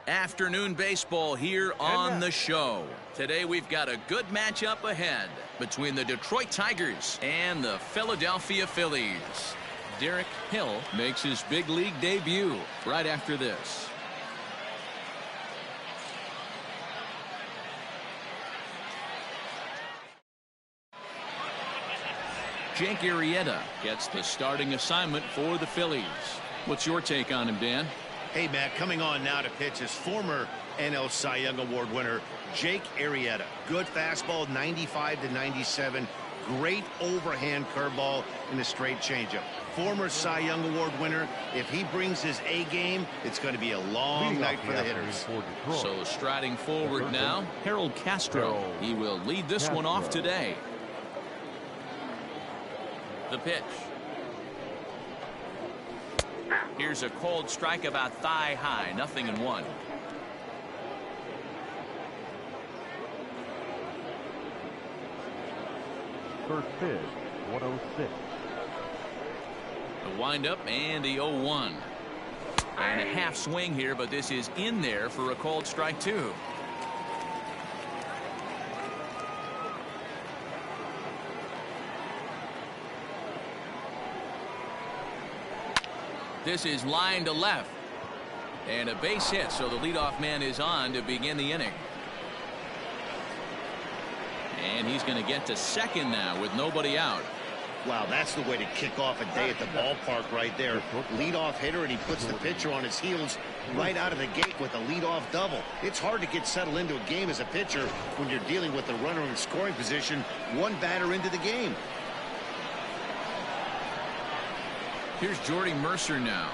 Afternoon baseball here on the show. Today we've got a good matchup ahead between the Detroit Tigers and the Philadelphia Phillies. Derek Hill makes his big league debut right after this. Jake Arrieta gets the starting assignment for the Phillies. What's your take on him, Dan? Hey, Matt, coming on now to pitch is former NL Cy Young Award winner Jake Arrieta. Good fastball, 95 to 97. Great overhand curveball and a straight changeup. Former Cy Young Award winner. If he brings his A game, it's going to be a long night for the hitters. So striding forward now, Harold Castro. He will lead this one off today. The pitch. Here's a cold strike about thigh high, 0-1. First pitch, 106. The windup and the 0-1. And a half swing here, but this is in there for a cold strike too. This is line to left. And a base hit, so the leadoff man is on to begin the inning. And he's going to get to second now with nobody out. Wow, that's the way to kick off a day at the ballpark right there. Leadoff hitter, and he puts the pitcher on his heels right out of the gate with a leadoff double. It's hard to get settled into a game as a pitcher when you're dealing with a runner in scoring position one batter into the game. Here's Jordy Mercer now,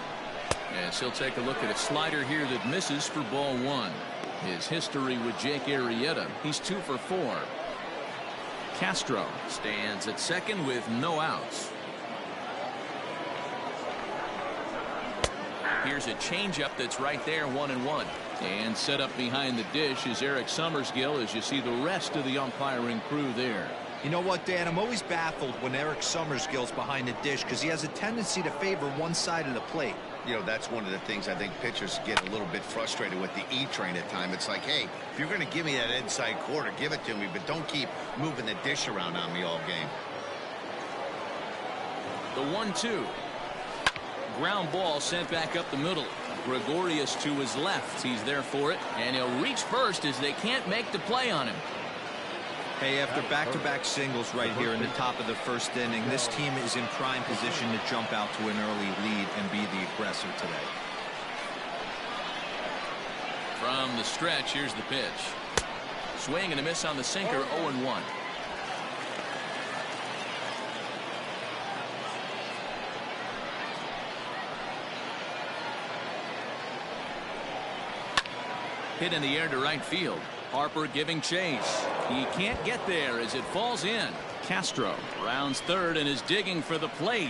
as he'll take a look at a slider here that misses for ball one. His history with Jake Arrieta, he's 2 for 4. Castro stands at second with no outs. Here's a changeup that's right there, 1-1. And set up behind the dish is Eric Summersgill, as you see the rest of the umpiring crew there. You know what, Dan? I'm always baffled when Eric Summersgill's behind the dish because he has a tendency to favor one side of the plate. You know, that's one of the things I think pitchers get a little bit frustrated with the E-train at times. It's like, hey, if you're going to give me that inside quarter, give it to me, but don't keep moving the dish around on me all game. The 1-2. Ground ball sent back up the middle. Gregorius to his left. He's there for it, and he'll reach first as they can't make the play on him. Hey, after back-to-back singles right here in the top of the first inning, this team is in prime position to jump out to an early lead and be the aggressor today. From the stretch, here's the pitch. Swing and a miss on the sinker, 0-1. Hit in the air to right field. Harper giving chase. He can't get there as it falls in. Castro rounds third and is digging for the plate.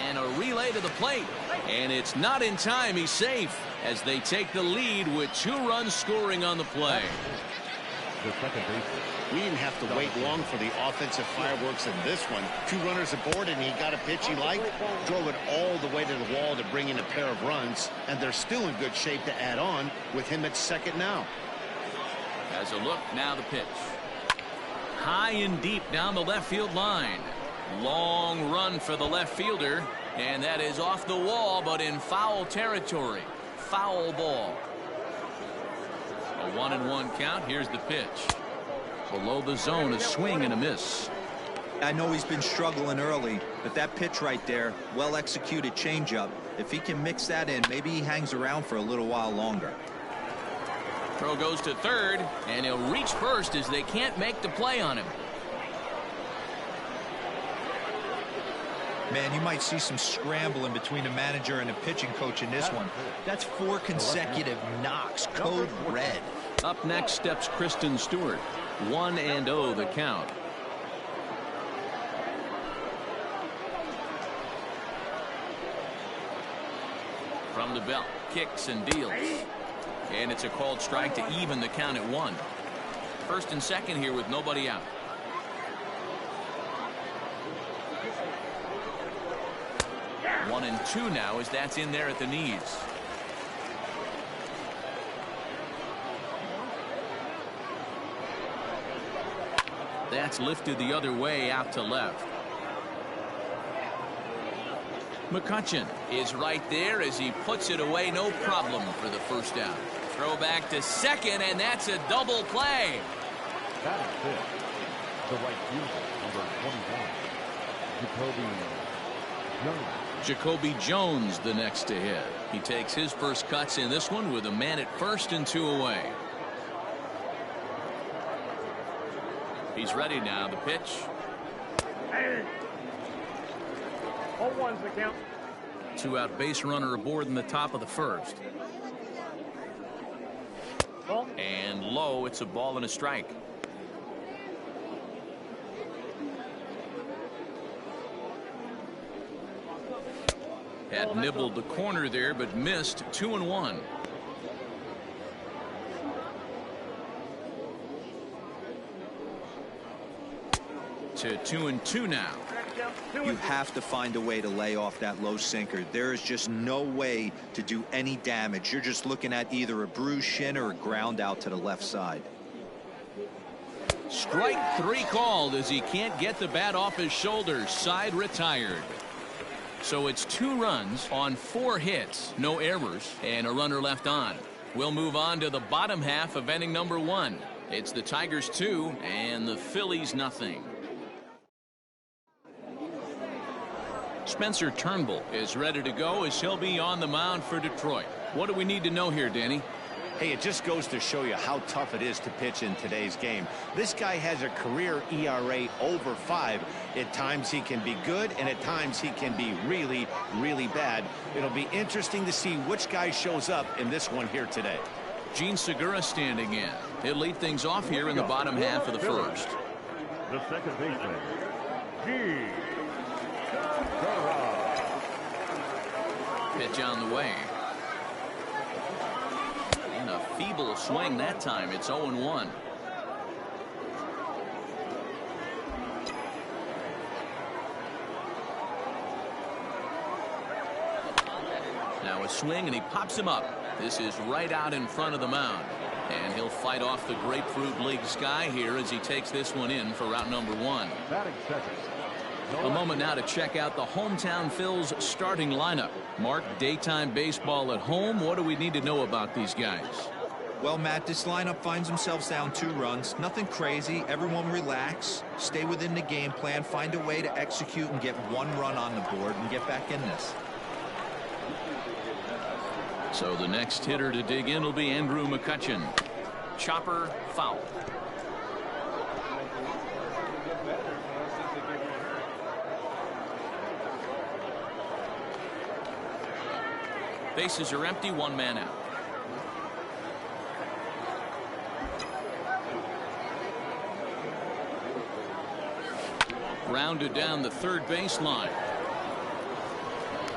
And a relay to the plate. And it's not in time. He's safe as they take the lead with 2 runs scoring on the play. The second baseman. We didn't have to wait long for the offensive fireworks in this one. 2 runners aboard, and he got a pitch he liked, drove it all the way to the wall to bring in a pair of runs, and they're still in good shape to add on with him at second now. As a look, now the pitch. High and deep down the left field line. Long run for the left fielder, and that is off the wall, but in foul territory. Foul ball. A 1-1 count. Here's the pitch. Below the zone, a swing and a miss. I know he's been struggling early, but that pitch right there, well-executed changeup. If he can mix that in, maybe he hangs around for a little while longer. Throw goes to third, and he'll reach first as they can't make the play on him. Man, you might see some scrambling between a manager and a pitching coach in this one. That's 4 consecutive knocks. Code red. Up next steps Kristen Stewart. 1-0 the count. From the belt, kicks and deals. And it's a called strike to even the count at 1. First and second here with nobody out. 1-2 now as that's in there at the knees. That's lifted the other way out to left. McCutcheon is right there as he puts it away, no problem for the first down. Throw back to second, and that's a double play. That is fifth. The right fielder, number 21, Jacoby Jones the next to hit. He takes his first cuts in this one with a man at first and 2 away. He's ready now. The pitch. 0-1's the count. 2-out base runner aboard in the top of the first. Ball. And low. It's a ball and a strike. Had nibbled the corner there, but missed. 2-1. To 2-2 now. You have to find a way to lay off that low sinker. There is just no way to do any damage. You're just looking at either a bruised shin or a ground out to the left side. Strike 3 called as he can't get the bat off his shoulders. Side retired. So it's 2 runs on 4 hits, no errors, and a runner left on. We'll move on to the bottom half of inning number 1. It's the Tigers 2 and the Phillies nothing. Spencer Turnbull is ready to go as he'll be on the mound for Detroit. What do we need to know here, Danny? Hey, it just goes to show you how tough it is to pitch in today's game. This guy has a career ERA over 5. At times he can be good, and at times he can be really, really bad. It'll be interesting to see which guy shows up in this one here today. Gene Segura standing in. He'll lead things off here in the bottom half of the first. the second baseman, G. Pitch on the way. And a feeble swing that time. It's 0-1. Now a swing, and he pops him up. This is right out in front of the mound. And he'll fight off the Grapefruit League sky here as he takes this one in for route number 1. Batting second. A moment now to check out the hometown Phils starting lineup. Mark, daytime baseball at home. What do we need to know about these guys? Well, Matt, this lineup finds themselves down 2 runs. Nothing crazy. Everyone relax. Stay within the game plan. Find a way to execute and get 1 run on the board and get back in this. So the next hitter to dig in will be Andrew McCutcheon. Chopper, foul. Bases are empty, 1 man out. Grounded down the third baseline.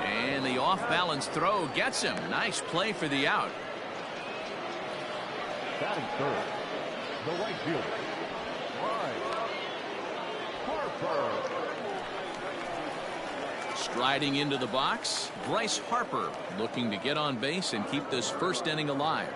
And the off-balance throw gets him. Nice play for the out. Batting third, the right fielder, Harper. Striding into the box, Bryce Harper looking to get on base and keep this first inning alive.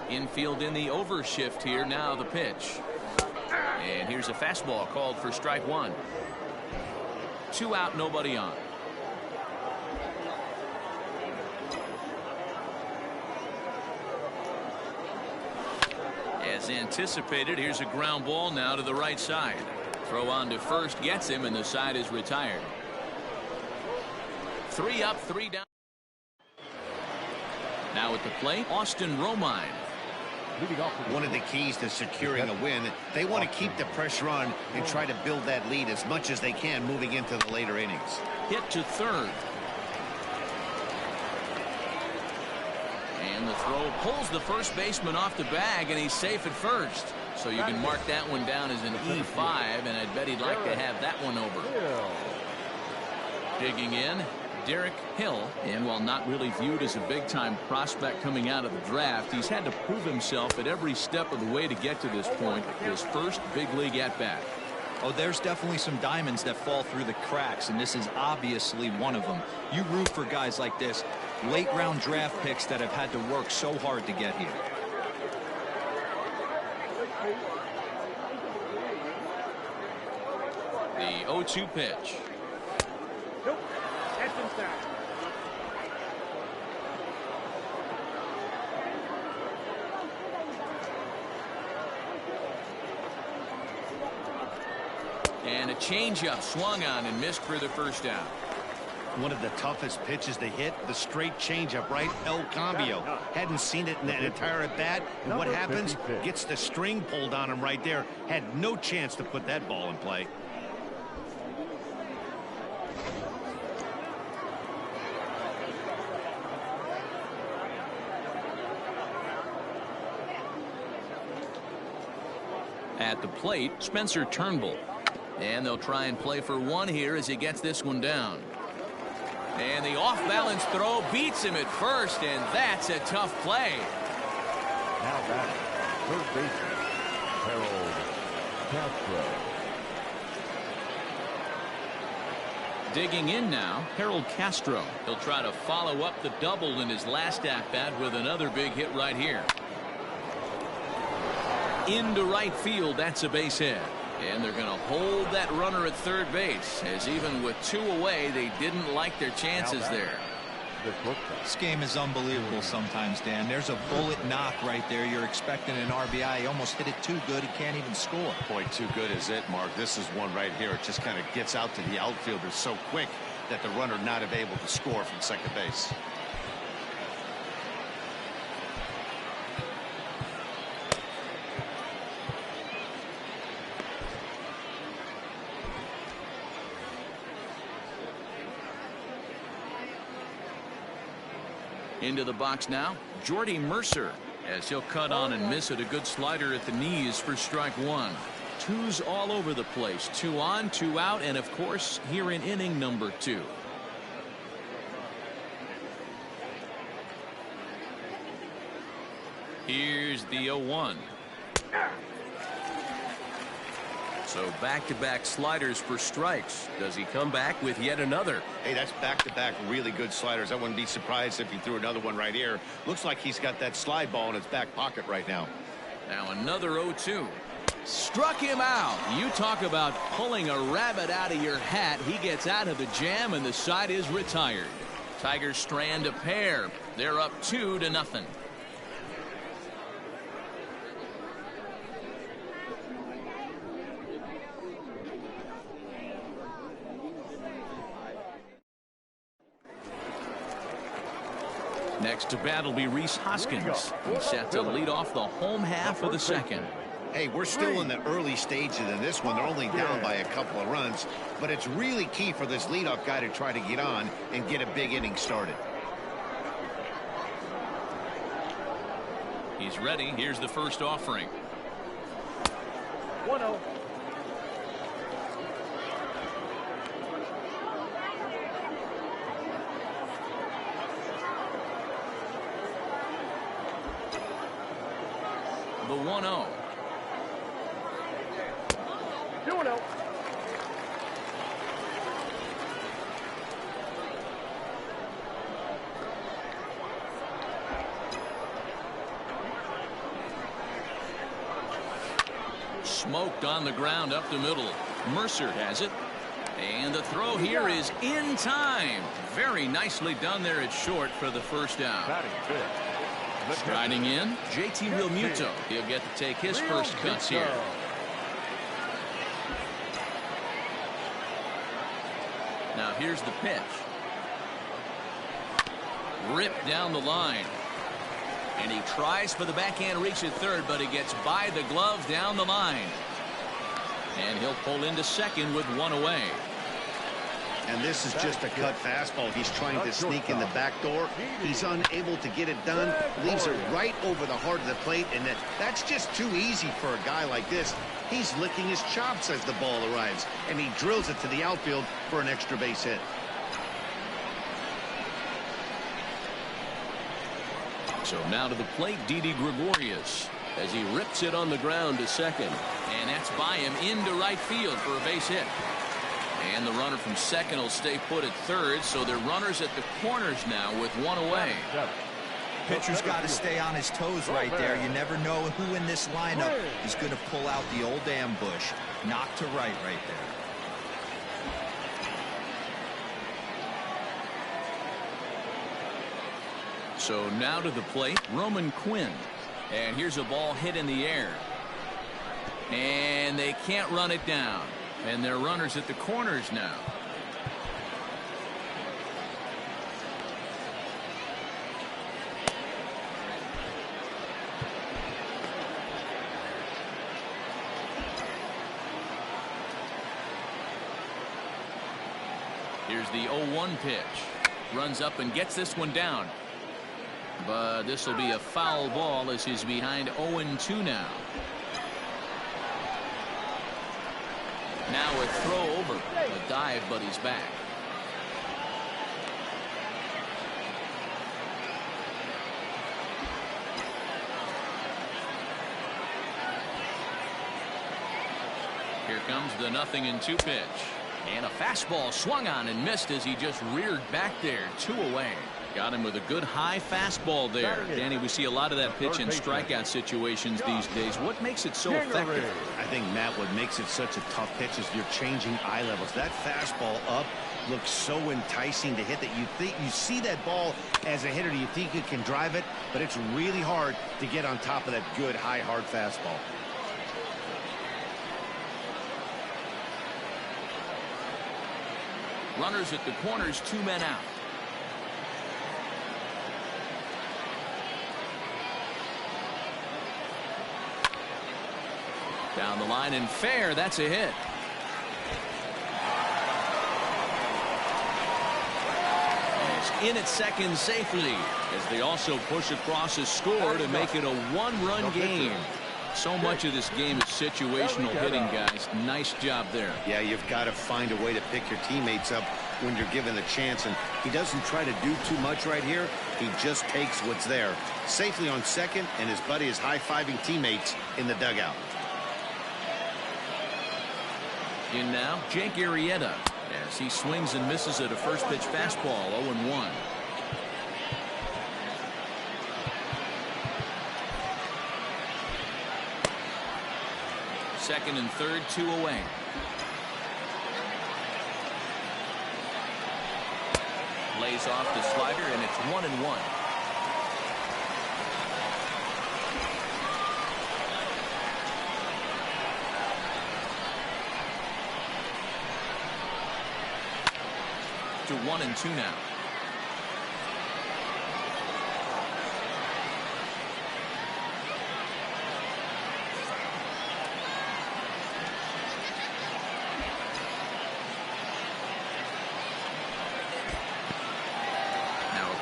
Infield in the overshift here. Now the pitch. And here's a fastball called for strike 1. 2 out, nobody on. As anticipated, here's a ground ball now to the right side. Throw on to first gets him, and the side is retired. 3 up, 3 down. Now at the plate, Austin Romine. One of the keys to securing a win, they want to keep the pressure on and try to build that lead as much as they can moving into the later innings. Hit to third. And the throw pulls the first baseman off the bag, and he's safe at first. So you can mark that one down as an E5, and I'd bet he'd like to have that one over. Digging in, Derek Hill, and while not really viewed as a big-time prospect coming out of the draft, he's had to prove himself at every step of the way to get to this point. His first big league at-bat. Oh, there's definitely some diamonds that fall through the cracks, and this is obviously one of them. You root for guys like this, late round draft picks that have had to work so hard to get here. The 0-2 pitch. Nope. That's inside. And a changeup swung on and missed for the first out. One of the toughest pitches to hit, the straight changeup, right? El Cambio. Hadn't seen it in that entire at bat. And what happens? Gets the string pulled on him right there. Had no chance to put that ball in play. At the plate, Spencer Turnbull. And they'll try and play for one here as he gets this one down. And the off-balance throw beats him at first, and that's a tough play. Now batting, third baseman, Harold Castro. Digging in now, Harold Castro. He'll try to follow up the double in his last at-bat with another big hit right here. Into right field, that's a base hit. And they're going to hold that runner at third base, as even with two away, they didn't like their chances there. This game is unbelievable sometimes, Dan. There's a bullet knock right there. You're expecting an RBI. He almost hit it too good. He can't even score. Boy, too good is it, Mark. This is one right here. It just kind of gets out to the outfielder so quick that the runner not able to score from second base. Into the box now, Jordy Mercer, as he'll cut on and miss it. A good slider at the knees for strike one. Twos all over the place. 2 on, 2 out, and of course here in inning number 2. Here's the 0-1. So back-to-back sliders for strikes. Does he come back with yet another? Hey, that's back-to-back really good sliders. I wouldn't be surprised if he threw another one right here. Looks like he's got that slide ball in his back pocket right now. Now another 0-2. Struck him out. You talk about pulling a rabbit out of your hat. He gets out of the jam and the side is retired. Tigers strand a pair. They're up 2-0. Next to bat will be Rhys Hoskins. He's set to lead off the home half of the second. Hey, we're still in the early stages of this one. They're only down by a couple of runs, but it's really key for this leadoff guy to try to get on and get a big inning started. He's ready. Here's the first offering. 1-0. The 1-0. 2-0. Smoked on the ground up the middle. Mercer has it. And the throw here is in time. Very nicely done there at short for the first out. Batting fifth. Striding in, JT Realmuto. He'll get to take his first cuts here. Now here's the pitch. Ripped down the line. And he tries for the backhand reach at third, but he gets by the glove down the line. And he'll pull into second with one away. And this is just a cut fastball. He's trying to sneak in the back door. He's unable to get it done. Leaves it right over the heart of the plate. And that's just too easy for a guy like this. He's licking his chops as the ball arrives. And he drills it to the outfield for an extra base hit. So now to the plate, Didi Gregorius. as he rips it on the ground to second. And that's by him into right field for a base hit. And the runner from second will stay put at third, so they're runners at the corners now with one away. Pitcher's got to stay on his toes right there. You never know who in this lineup is going to pull out the old ambush. Knock to right there. So now to the plate, Roman Quinn. And here's a ball hit in the air. And they can't run it down. And they're runners at the corners now. Here's the 0-1 pitch. Runs up and gets this one down. But this will be a foul ball as he's behind 0-2 now. Now a throw over. A dive, but he's back. Here comes the 0-2 pitch. And a fastball swung on and missed as he just reared back there. 2 away. Got him with a good high fastball there. Danny, we see a lot of that pitch in strikeout situations these days. What makes it so effective? I think, Matt, what makes it such a tough pitch is you're changing eye levels. That fastball up looks so enticing to hit that you see that ball as a hitter. You think you can drive it, but it's really hard to get on top of that good high hard fastball. Runners at the corners, 2 men out. Down the line and fair. That's a hit. And he's in at second safely as they also push across a score to make it a 1-run game. So much of this game is situational hitting, guys. Nice job there. Yeah, you've got to find a way to pick your teammates up when you're given the chance, and he doesn't try to do too much right here. He just takes what's there. Safely on second, and his buddy is high-fiving teammates in the dugout. In now, Jake Arrieta as he swings and misses at a first pitch fastball. 0-1. Second and third, 2 away. Lays off the slider, and it's 1-1. To 1-2 now.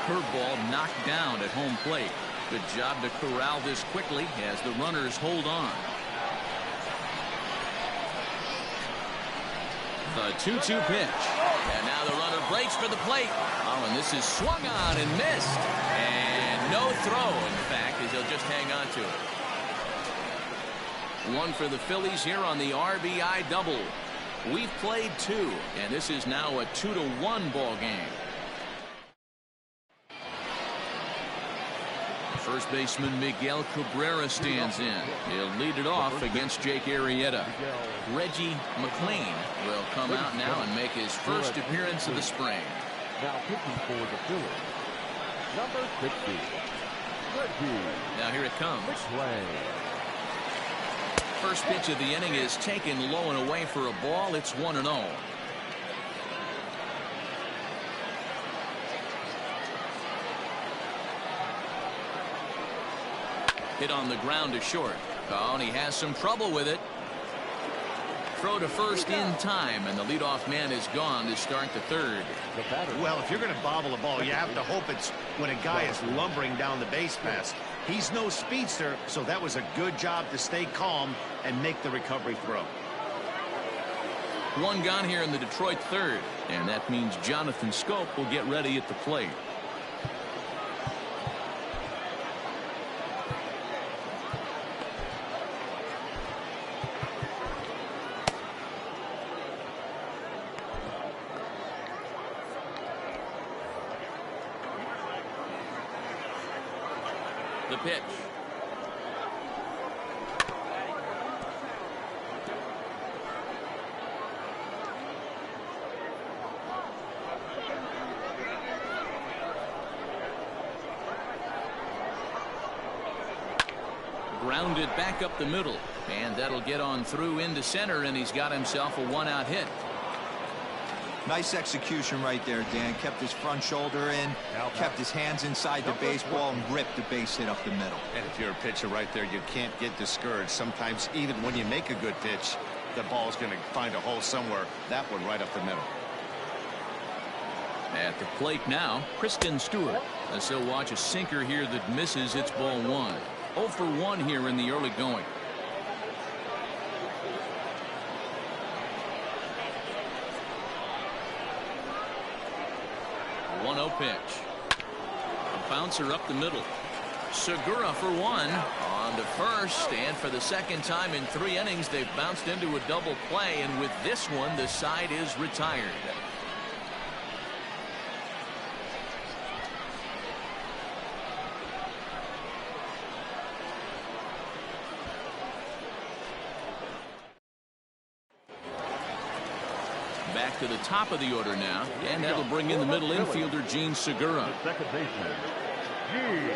Curveball knocked down at home plate. Good job to corral this quickly as the runners hold on. The 2-2 pitch. And now the runner breaks for the plate. Oh, and this is swung on and missed. And no throw, in fact, as he'll just hang on to it. One for the Phillies here on the RBI double. We've played 2, and this is now a 2-1 ball game. First baseman Miguel Cabrera stands in. He'll lead it off against Jake Arrieta. Reggie McLean will come out now and make his first appearance of the spring. Now pitching for the Phillies, number 60, Reggie. Now here it comes. McLean. First pitch of the inning is taken low and away for a ball. It's 1-0. Hit on the ground to short. Oh, and he has some trouble with it. Throw to first in time, and the leadoff man is gone to start the third. Well, if you're going to bobble a ball, you have to hope it's when a guy is lumbering down the base pass. He's no speedster, so that was a good job to stay calm and make the recovery throw. One gone here in the Detroit third, and that means Jonathan Scope will get ready at the plate. The pitch. Grounded back up the middle, and that'll get on through into center, and he's got himself a one-out hit. Nice execution right there, Dan. Kept his front shoulder in, kept his hands inside the baseball, and ripped the base hit up the middle. And if you're a pitcher right there, you can't get discouraged. Sometimes even when you make a good pitch, the ball's going to find a hole somewhere. That one right up the middle. At the plate now, Kristen Stewart. As he'll watch a sinker here that misses. It's ball one. 0 for 1 here in the early going. 1-0 pitch. A bouncer up the middle. Segura for 1 on to first, and for the second time in 3 innings they've bounced into a double play, and with this one the side is retired. Back to the top of the order now, and that'll bring in the middle infielder, Gene Segura. Second baseman, Gene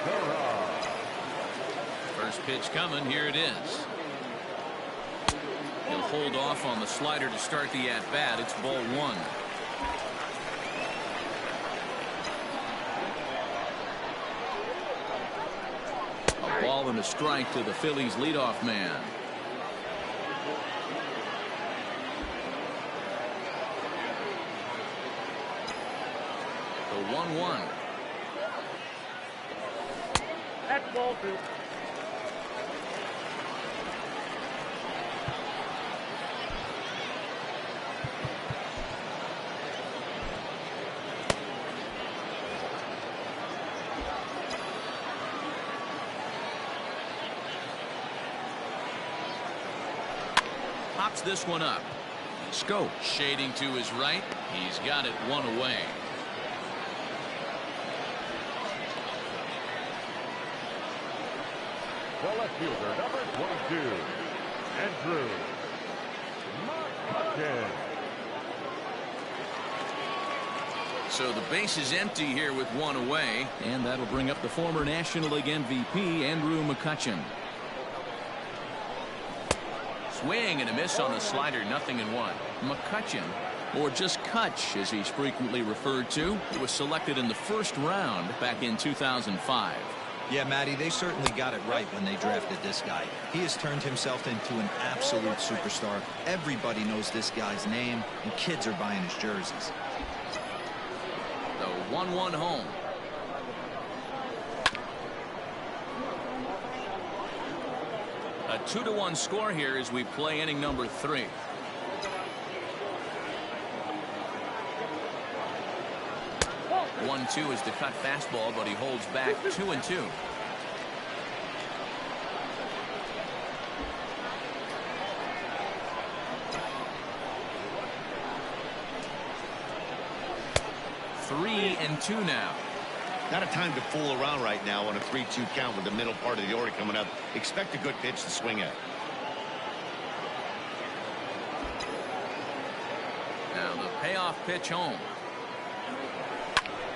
Segura. First pitch coming, here it is. He'll hold off on the slider to start the at-bat. It's ball 1. A ball and a strike to the Phillies leadoff man. The 1-1. That's ball 2. Pops this one up. Scope shading to his right. He's got it 1 away. The left fielder, number 22, Andrew McCutchen. So the base is empty here with 1 away, and that'll bring up the former National League MVP, Andrew McCutchen. Swing and a miss on the slider, 0-1. McCutchen, or just Kutch as he's frequently referred to, was selected in the first round back in 2005. Yeah, Matty, they certainly got it right when they drafted this guy. He has turned himself into an absolute superstar. Everybody knows this guy's name, and kids are buying his jerseys. The 1-1 home. A 2-1 score here as we play inning number 3. One, 2 is the cut fastball, but he holds back 2-2. Three and 2 now. Not a time to fool around right now on a 3-2 count with the middle part of the order coming up. Expect a good pitch to swing at. Now the payoff pitch home.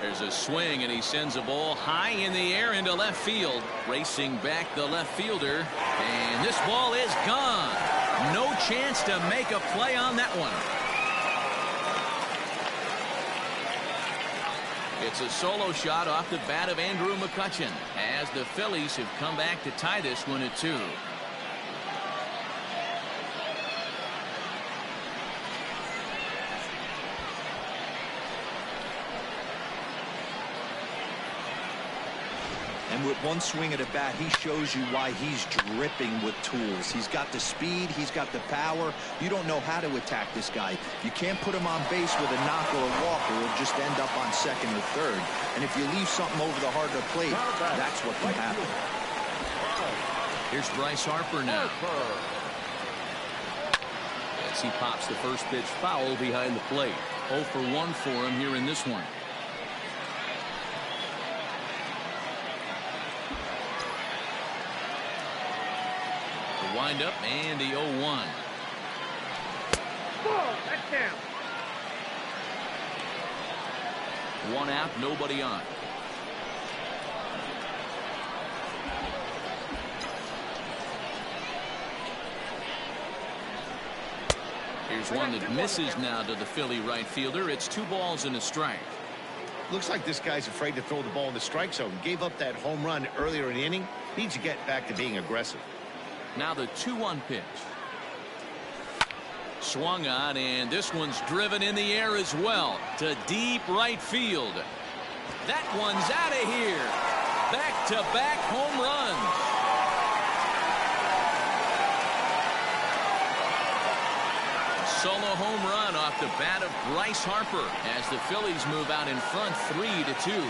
There's a swing, and he sends a ball high in the air into left field. Racing back the left fielder, and this ball is gone. No chance to make a play on that one. It's a solo shot off the bat of Andrew McCutchen as the Phillies have come back to tie this one at 2. And with one swing of the bat, he shows you why he's dripping with tools. He's got the speed, he's got the power. You don't know how to attack this guy. You can't put him on base with a knock or a walk, or he'll just end up on second or third. And if you leave something over the heart of the plate, that's what can happen. Here's Bryce Harper now. As he pops the first pitch foul behind the plate. 0 for 1 for him here in this one. The windup and the 0-1. Ball, that's down. One out, nobody on. Here's one that misses now to the Philly right fielder. It's 2 balls and a strike. Looks like this guy's afraid to throw the ball in the strike zone. Gave up that home run earlier in the inning. Needs to get back to being aggressive. Now the 2-1 pitch. Swung on, and this one's driven in the air as well to deep right field. That one's out of here. Back-to-back home runs. Solo home run off the bat of Bryce Harper as the Phillies move out in front 3-2.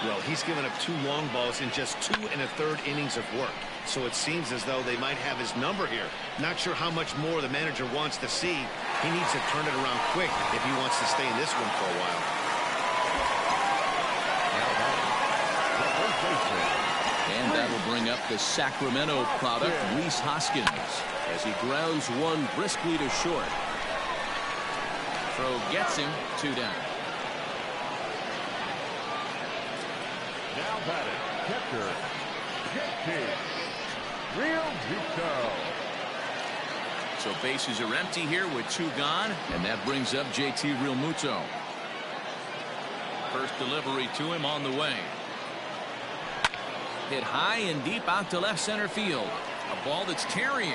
Well, he's given up 2 long balls in just 2 1/3 innings of work. So it seems as though they might have his number here. Not sure how much more the manager wants to see. He needs to turn it around quick if he wants to stay in this one for a while. And that'll bring up the Sacramento product, Rhys Hoskins, as he grounds one briskly to short. Throw gets him, 2 down. Now batting, catcher, JT Realmuto. So bases are empty here with 2 gone, and that brings up JT Realmuto. First delivery to him on the way. Hit high and deep out to left center field. A ball that's carrying.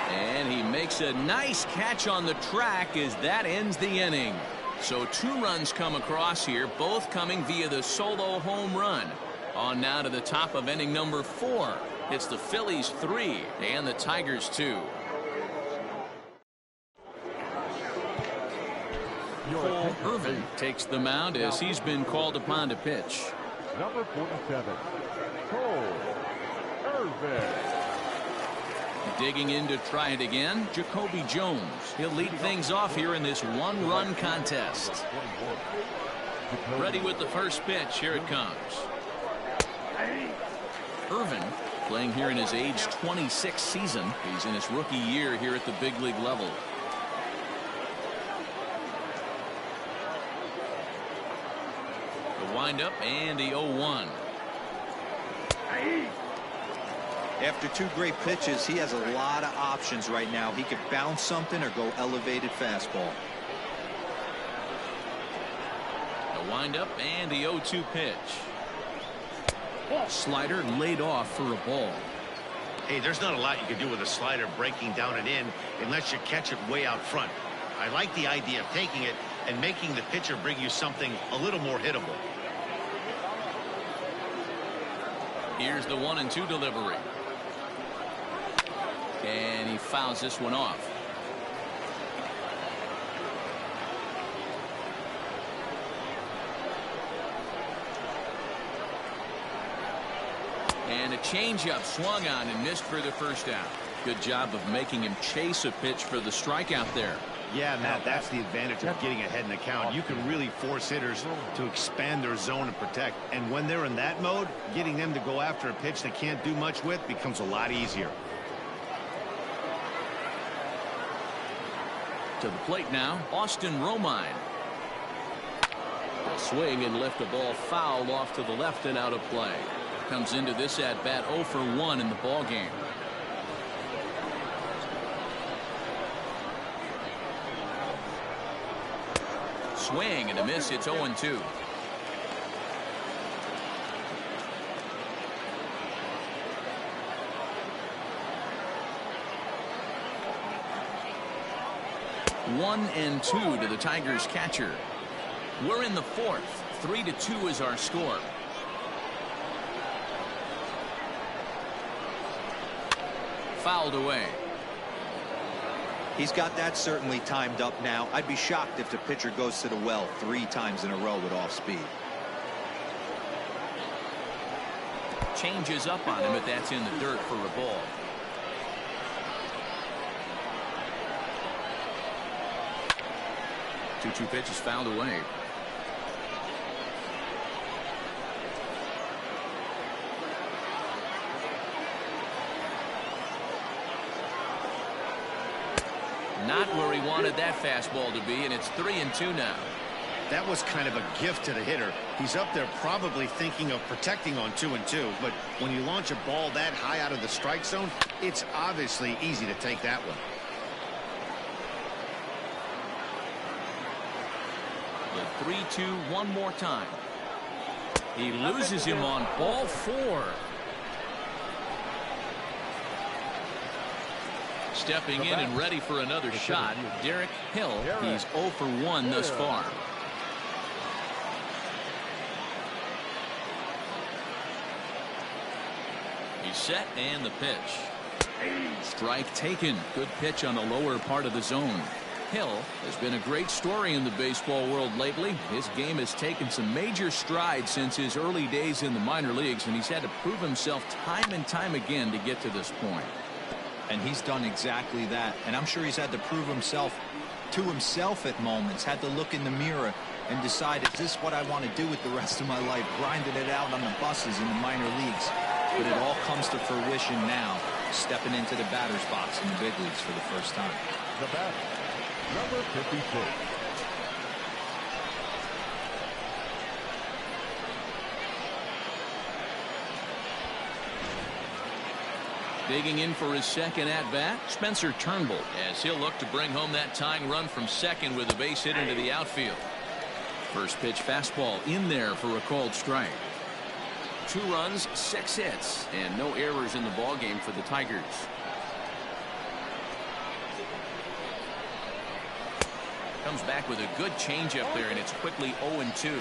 And he makes a nice catch on the track as that ends the inning. So 2 runs come across here, both coming via the solo home run. On now to the top of inning number 4. It's the Phillies 3 and the Tigers 2. Cole Irvin takes the mound as he's been called upon to pitch. Number 47, Cole Irvin. Digging in to try it again, Jacoby Jones. He'll lead things off here in this 1-run contest. Ready with the first pitch. Here it comes. Irvin playing here in his age 26 season. He's in his rookie year here at the big league level. The windup and the 0-1. After 2 great pitches, he has a lot of options right now. He could bounce something or go elevated fastball. The windup and the 0-2 pitch. Slider laid off for a ball. Hey, there's not a lot you can do with a slider breaking down and in unless you catch it way out front. I like the idea of taking it and making the pitcher bring you something a little more hittable. Here's the 1-2 delivery. And he fouls this one off. And a changeup swung on and missed for the first out. Good job of making him chase a pitch for the strikeout there. Yeah, Matt, that's the advantage of getting ahead in the count. You can really force hitters to expand their zone and protect. And when they're in that mode, getting them to go after a pitch they can't do much with becomes a lot easier. To the plate now, Austin Romine. A swing and lift the ball foul off to the left and out of play. Comes into this at bat 0 for 1 in the ball game. Swing and a miss. It's 0-2. One and 2 to the Tigers catcher. We're in the 4th. 3-2 is our score. Fouled away. He's got that certainly timed up now. I'd be shocked if the pitcher goes to the well 3 times in a row with off speed. Changes up on him, but that's in the dirt for a ball. 2-2 pitch is fouled away. Not where he wanted that fastball to be, and it's 3-2 now. That was kind of a gift to the hitter. He's up there probably thinking of protecting on 2-2, but when you launch a ball that high out of the strike zone, it's obviously easy to take that one. The 3-2 one more time. He loses him on ball 4. Stepping in and ready for another shot, Derek Hill. He's 0 for 1 thus far. He's set, and the pitch. Strike taken. Good pitch on the lower part of the zone. Hill has been a great story in the baseball world lately. His game has taken some major strides since his early days in the minor leagues, and he's had to prove himself time and time again to get to this point. And he's done exactly that. And I'm sure he's had to prove himself to himself at moments. Had to look in the mirror and decide, is this what I want to do with the rest of my life? Grinding it out on the buses in the minor leagues. But it all comes to fruition now, stepping into the batter's box in the big leagues for the first time. The batter, number 52. Digging in for his second at-bat, Spencer Turnbull, as he'll look to bring home that tying run from second with a base hit into the outfield. First pitch fastball in there for a called strike. 2 runs, 6 hits, and no errors in the ballgame for the Tigers. Comes back with a good changeup there, and it's quickly 0-2.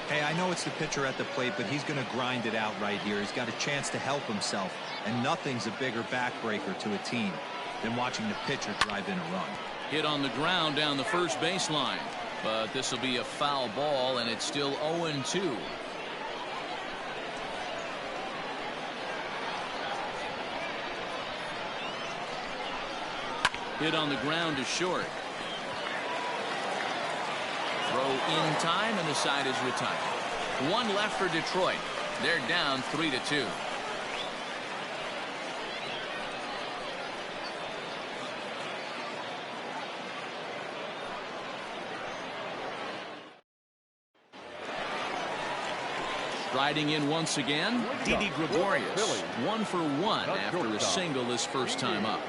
Hey, I know it's the pitcher at the plate, but he's going to grind it out right here. He's got a chance to help himself, and nothing's a bigger backbreaker to a team than watching the pitcher drive in a run. Hit on the ground down the first baseline, but this will be a foul ball, and it's still 0-2. Hit on the ground to short. Throw in time, and the side is retired. 1 left for Detroit. They're down 3-2. Striding in once again, Didi Gregorius. 1 for 1 after a single his first time up.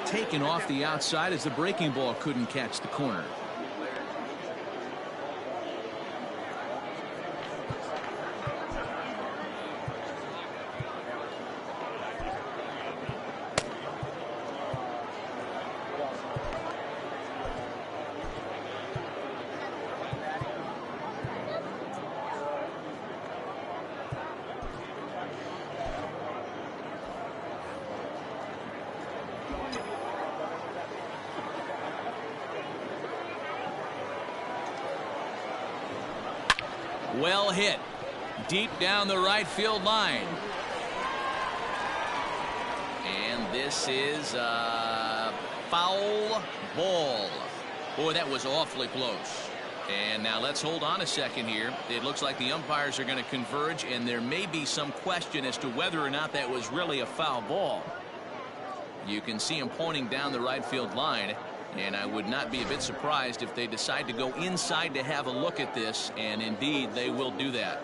Taken off the outside as the breaking ball couldn't catch the corner. Well hit deep down the right field line. And this is a foul ball. Boy, that was awfully close. And now let's hold on a second here. It looks like the umpires are going to converge, and there may be some question as to whether or not that was really a foul ball. You can see him pointing down the right field line. And I would not be a bit surprised if they decide to go inside to have a look at this, and indeed they will do that.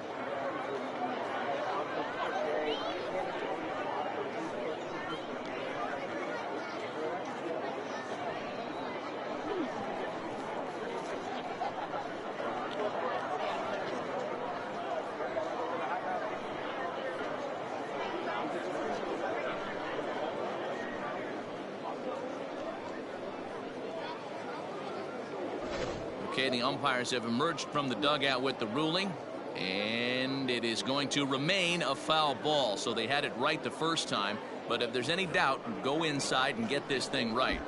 Okay, the umpires have emerged from the dugout with the ruling, and it is going to remain a foul ball. So they had it right the first time, but if there's any doubt, go inside and get this thing right.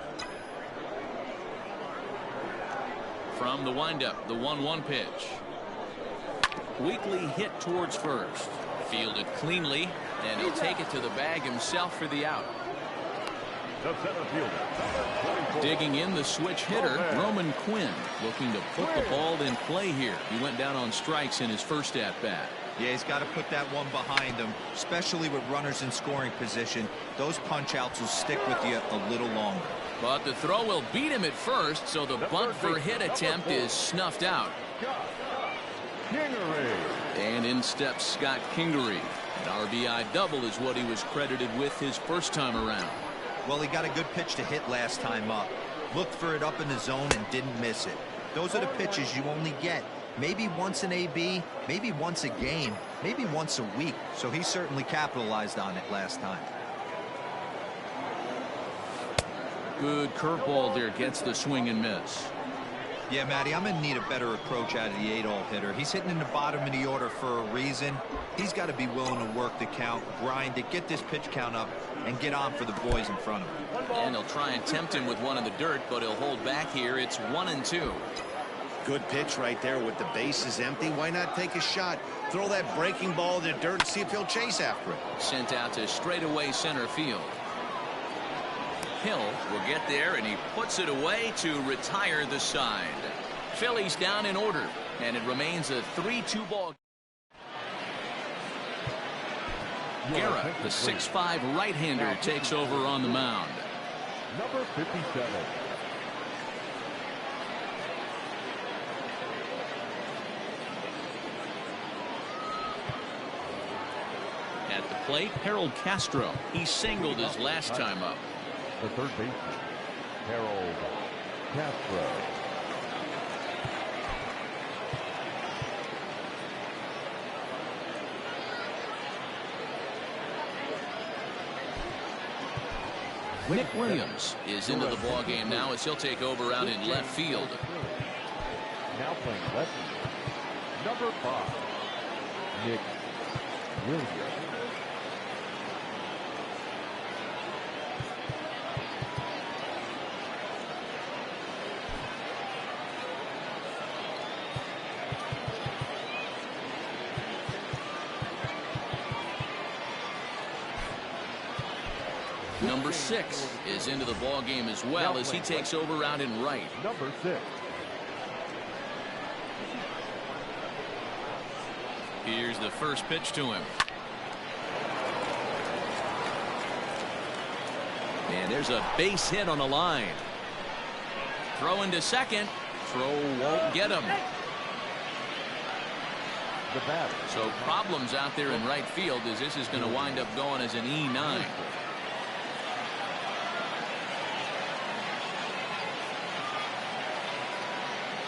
From the windup, the 1-1 pitch. Weakly hit towards first. Fielded cleanly, and he'll take it to the bag himself for the out. The center fielder, number 24. Digging in the switch hitter, Roman Quinn, looking to put the ball in play here. He went down on strikes in his first at-bat. Yeah, he's got to put that one behind him, especially with runners in scoring position. Those punch-outs will stick with you a little longer. But the throw will beat him at first, so the bunt for hit attempt is snuffed out. And in steps Scott Kingery. An RBI double is what he was credited with his first time around. Well, he got a good pitch to hit last time up. Looked for it up in the zone and didn't miss it. Those are the pitches you only get. Maybe once an AB, maybe once a game, maybe once a week. So he certainly capitalized on it last time. Good curveball there, gets the swing and miss. Yeah, Matty, I'm in need of better approach out of the 8-hole hitter. He's hitting in the bottom of the order for a reason. He's got to be willing to work the count, grind it, get this pitch count up, and get on for the boys in front of him. And he'll try and tempt him with one in the dirt, but he'll hold back here. It's 1-2. Good pitch right there with the bases empty. Why not take a shot? Throw that breaking ball in the dirt and see if he'll chase after it. Sent out to straightaway center field. Hill will get there, and he puts it away to retire the side. Phillies down in order, and it remains a 3-2 ball. Guerra, the 6'5" right-hander, takes over on the mound. Number 57. At the plate, Harold Castro. He singled his last time up. The third baseman, Harold Castro. Nick Williams is into the ball game now as he'll take over out in left field. Now playing left field, number 5, Nick Williams. Number 6 is into the ball game as well as he takes over out in right. Number 6. Here's the first pitch to him. And there's a base hit on the line. Throw into second. Throw won't get him. The batter. So problems out there in right field as this is going to wind up going as an E9.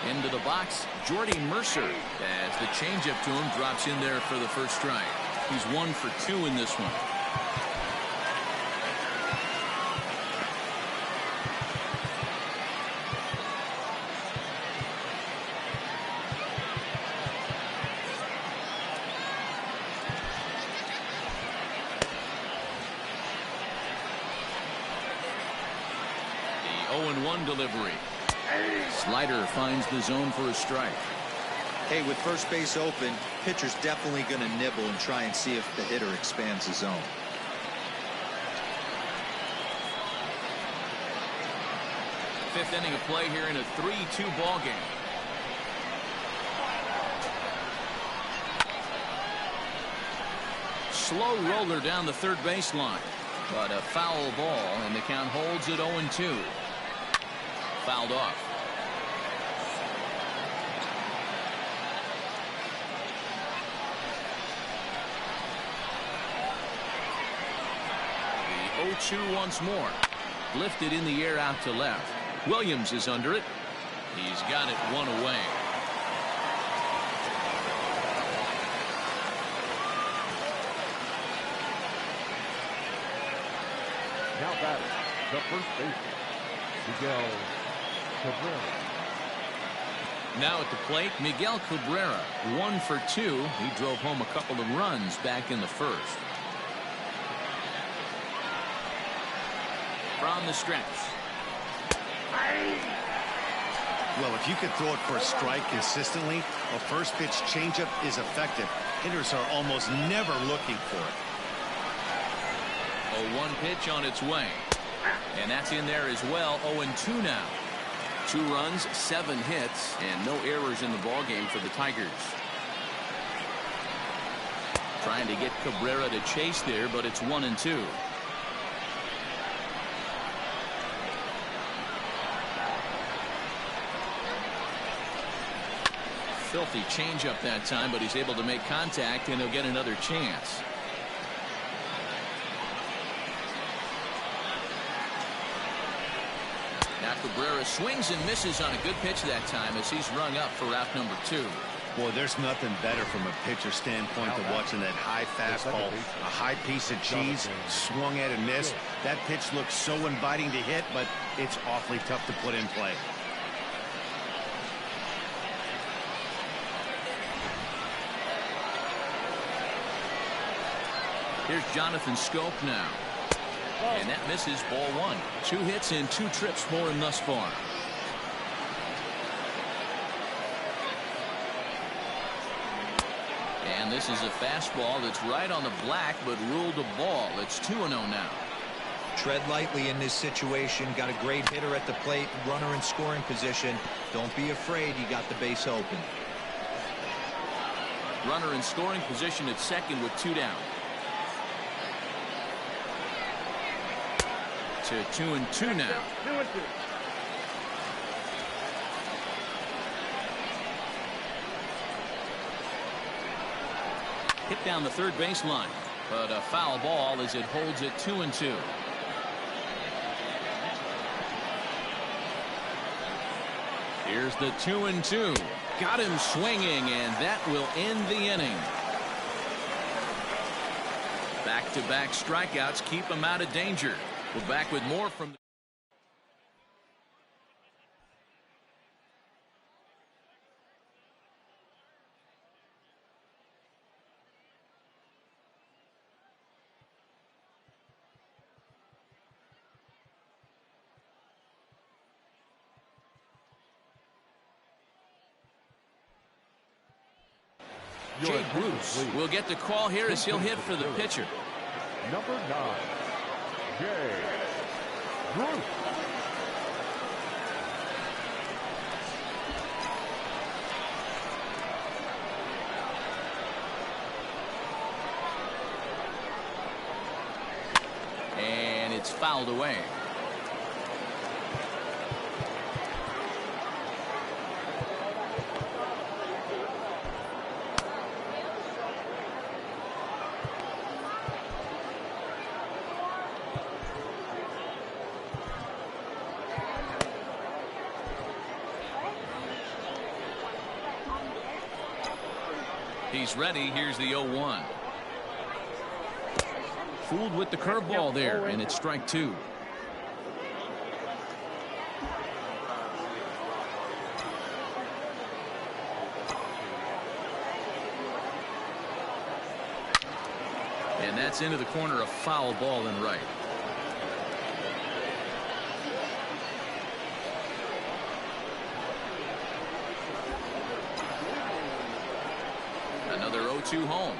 Into the box, Jordy Mercer, as the changeup to him drops in there for the first strike. He's 1 for 2 in this one. The 0-1 delivery. Slider finds the zone for a strike. Hey, with first base open, pitcher's definitely going to nibble and try and see if the hitter expands the zone. Fifth inning of play here in a 3-2 ball game. Slow roller down the third baseline, but a foul ball, and the count holds at 0-2. Fouled off. The 0-2 once more. Lifted in the air out to left. Williams is under it. He's got it one away. Now batting, the first baseman, Miguel Cabrera. Now at the plate, Miguel Cabrera, 1 for 2. He drove home a couple of runs back in the first. From the stretch. Well, if you could throw it for a strike consistently, a first pitch changeup is effective. Hitters are almost never looking for it. A 1 pitch on its way. And that's in there as well. 0-2 now. 2 runs, 7 hits, and no errors in the ball game for the Tigers. Trying to get Cabrera to chase there, but it's 1-2. Filthy changeup that time, but he's able to make contact, and he'll get another chance. Now Cabrera swings and misses on a good pitch that time as he's rung up for out number 2. Boy, there's nothing better from a pitcher standpoint than watching that high fastball, a high piece of cheese, swung at and missed. That pitch looks so inviting to hit, but it's awfully tough to put in play. Here's Jonathan Scope now. And that misses, ball 1. 2 hits and 2 trips for him thus far. And this is a fastball that's right on the black, but ruled a ball. It's 2-0 now. Tread lightly in this situation. Got a great hitter at the plate, runner in scoring position. Don't be afraid, you got the base open. Runner in scoring position at second with 2 down. To 2-2 now. 2-2. Hit down the third baseline, but a foul ball as it holds it 2-2. Here's the 2-2. Got him swinging, and that will end the inning. Back-to-back strikeouts keep him out of danger. We're back with more from the Jay Bruce will get the call here as he'll hit for the pitcher. Number 9, Jay Bruce. And it's fouled away. He's ready. Here's the 0-1. Fooled with the curveball there, and it's strike 2. And that's into the corner, a foul ball and right. Another 0-2 home.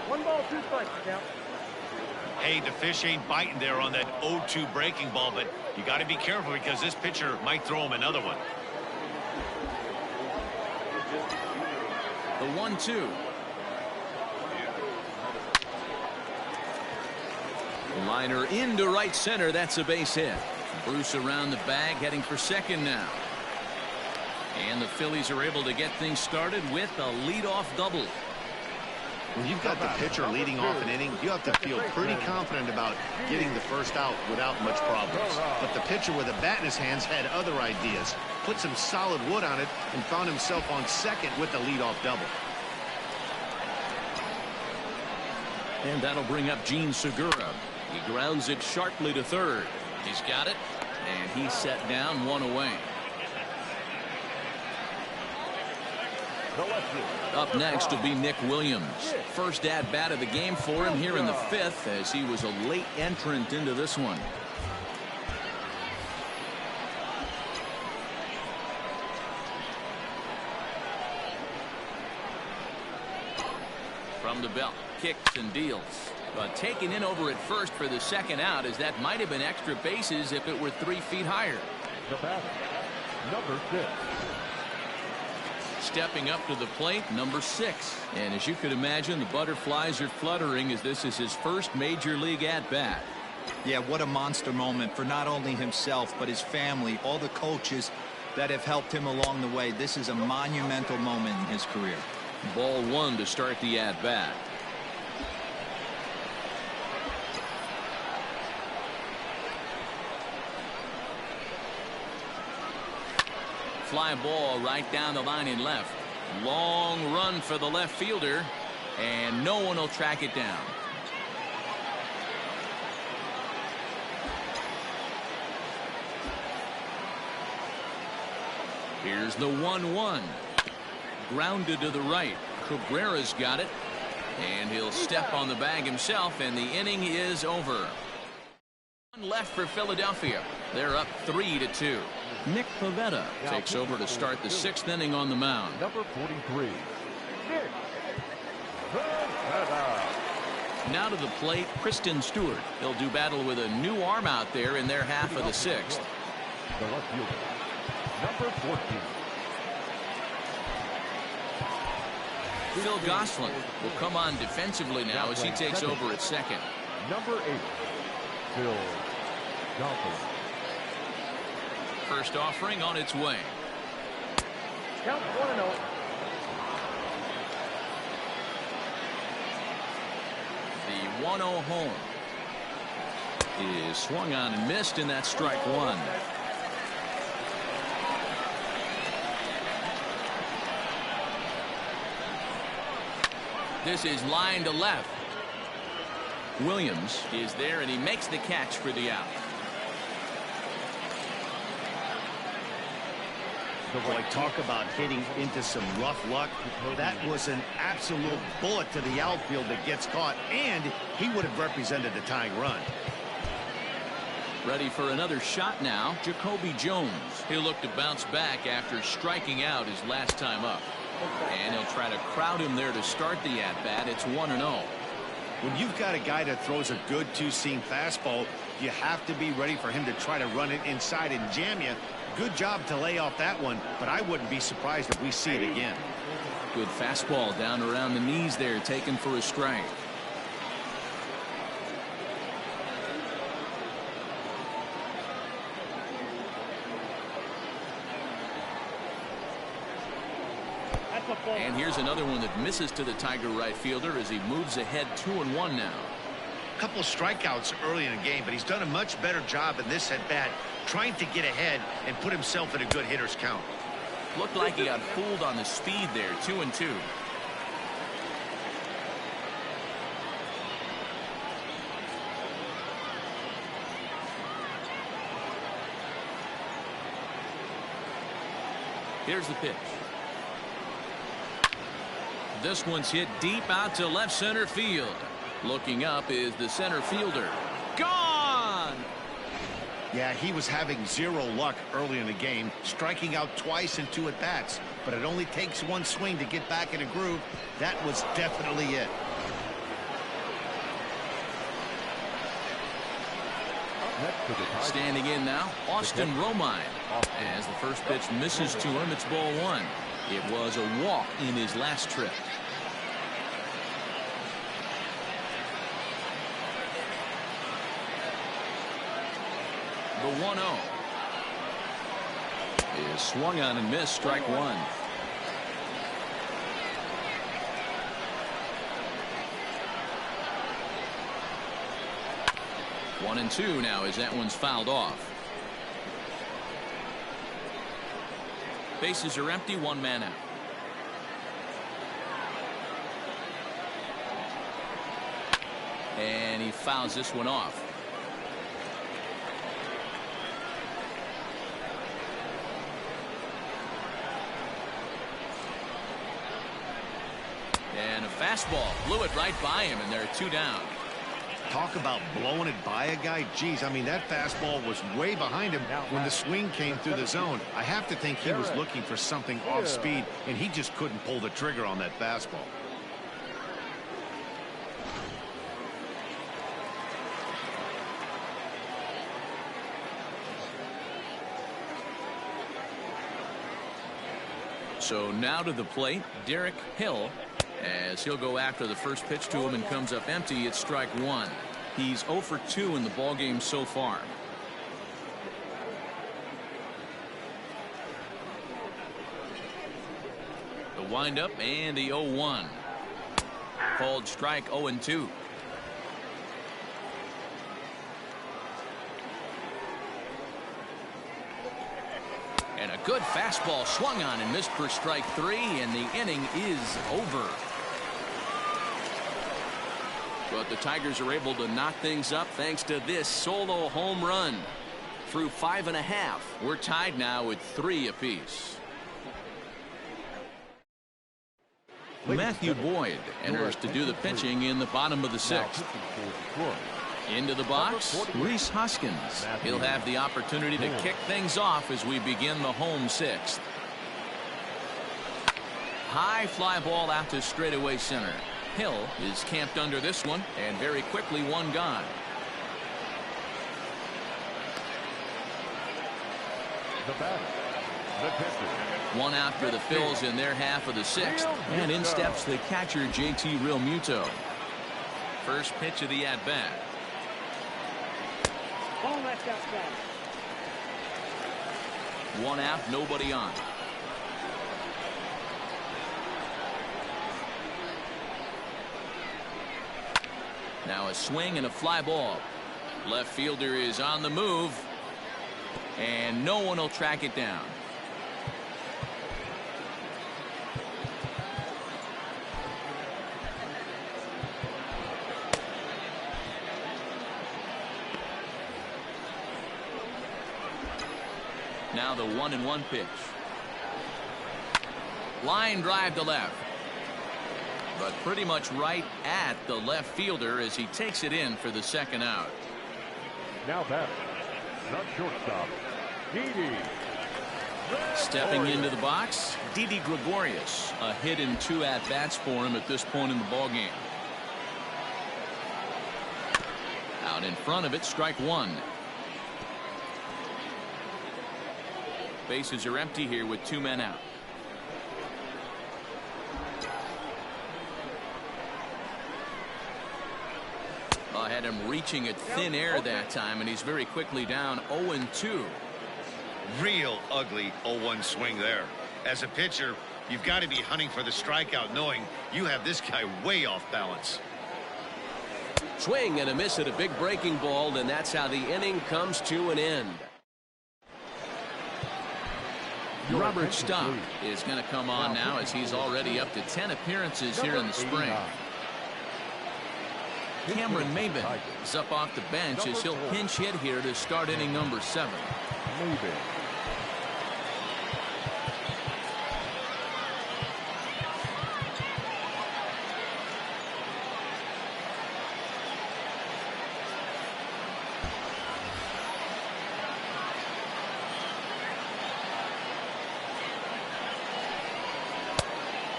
1 ball, 2 strikes. Count. Hey, the fish ain't biting there on that 0-2 breaking ball, but you got to be careful because this pitcher might throw him another one. The 1-2. Liner into right center. That's a base hit. Bruce around the bag, heading for second now. And the Phillies are able to get things started with a leadoff double. When you've got the pitcher leading off an inning, you have to feel pretty confident about getting the first out without much problems. But the pitcher with a bat in his hands had other ideas. Put some solid wood on it and found himself on second with the leadoff double. And that'll bring up Gene Segura. He grounds it sharply to third. He's got it, and he's set down, 1 away. Up next will be Nick Williams. First at bat of the game for him here in the 5th, as he was a late entrant into this one. From the belt, kicks and deals. But taken in over at first for the second out, as that might have been extra bases if it were 3 feet higher. The batter, number 6. Stepping up to the plate, number 6. And as you could imagine, the butterflies are fluttering as this is his first major league at-bat. Yeah, what a monster moment for not only himself, but his family, all the coaches that have helped him along the way. This is a monumental moment in his career. Ball 1 to start the at-bat. Fly ball right down the line in left. Long run for the left fielder, and no one will track it down. Here's the 1-1. Grounded to the right. Cabrera's got it, and he'll step on the bag himself, and the inning is over. One left for Philadelphia. They're up 3-2. Nick Pivetta takes over to start the 6th inning on the mound. Number 43, Nick Pivetta. Now to the plate, Kristen Stewart. They'll do battle with a new arm out there in their half of the 6th. The left fielder, number 14. Phil Gosselin will come on defensively now as he takes over at second. Number 8, Phil Gosselin. First offering on its way. Count 1-0. The 1-0 home is swung on and missed, and that's strike 1. This is line to left. Williams is there, and he makes the catch for the out. Boy, talk about hitting into some rough luck. That was an absolute bullet to the outfield that gets caught, and he would have represented the tying run. Ready for another shot now, Jacoby Jones. He'll look to bounce back after striking out his last time up. And he'll try to crowd him there to start the at-bat. It's 1-0. When you've got a guy that throws a good two-seam fastball, you have to be ready for him to try to run it inside and jam you. Good job to lay off that one, but I wouldn't be surprised if we see it again. Good fastball down around the knees there, taken for a strike. And here's another one that misses to the Tiger right fielder as he moves ahead 2-1 now. A couple of strikeouts early in the game, but he's done a much better job in this at-bat trying to get ahead and put himself in a good hitter's count. Looked like he got fooled on the speed there. 2-2. Here's the pitch. This one's hit deep out to left center field. Looking up is the center fielder. Gone! Yeah, he was having zero luck early in the game, striking out twice in 2 at-bats. But it only takes one swing to get back in a groove. That was definitely it. Standing in now, Austin Romine. As the first pitch misses to him, it's ball 1. It was a walk in his last trip. The 1-0 is swung on and missed, strike 1. One and 2 now as that one's fouled off. Bases are empty, 1 man out. And he fouls this one off. And a fastball blew it right by him, and there are 2 down. Talk about blowing it by a guy. Geez, I mean, that fastball was way behind him when the swing came through the zone. I have to think he was looking for something off speed, and he just couldn't pull the trigger on that fastball. So now to the plate, Derek Hill, as he'll go after the first pitch to him and comes up empty. It's strike one. He's 0 for 2 in the ballgame so far. The windup and the 0-1. Called strike 0-2. And a good fastball swung on and missed for strike 3, and the inning is over. But the Tigers are able to knock things up thanks to this solo home run. Through 5.5, we're tied now with 3 apiece. Matthew Boyd enters to do the pitching in the bottom of the 6th. Into the box, Rhys Hoskins. He'll have the opportunity to kick things off as we begin the home 6th. High fly ball out to straightaway center. Hill is camped under this one, and very quickly one gone. The batter, the pitcher. One out for the Phillies in their half of the 6th, and in steps the catcher JT Realmuto. First pitch of the at-bat. Ball left outside. One out, nobody on. Now a swing and a fly ball. Left fielder is on the move, and no one will track it down. Now the 1-1 pitch. Line drive to left. But pretty much right at the left fielder as he takes it in for the second out. Now batter, not shortstop, Didi. Stepping into the box, Didi Gregorius. A hit in 2 at-bats for him at this point in the ballgame. Out in front of it, strike 1. Bases are empty here with 2 men out. Had him reaching at thin air that time, and he's very quickly down 0-2. Real ugly 0-1 swing there. As a pitcher, you've got to be hunting for the strikeout, knowing you have this guy way off balance. Swing and a miss at a big breaking ball, and that's how the inning comes to an end. Robert Stock is going to come on now as he's already up to 10 appearances here in the spring. Cameron Maybin is up off the bench as he'll pinch hit here to start inning number 7. Maybin.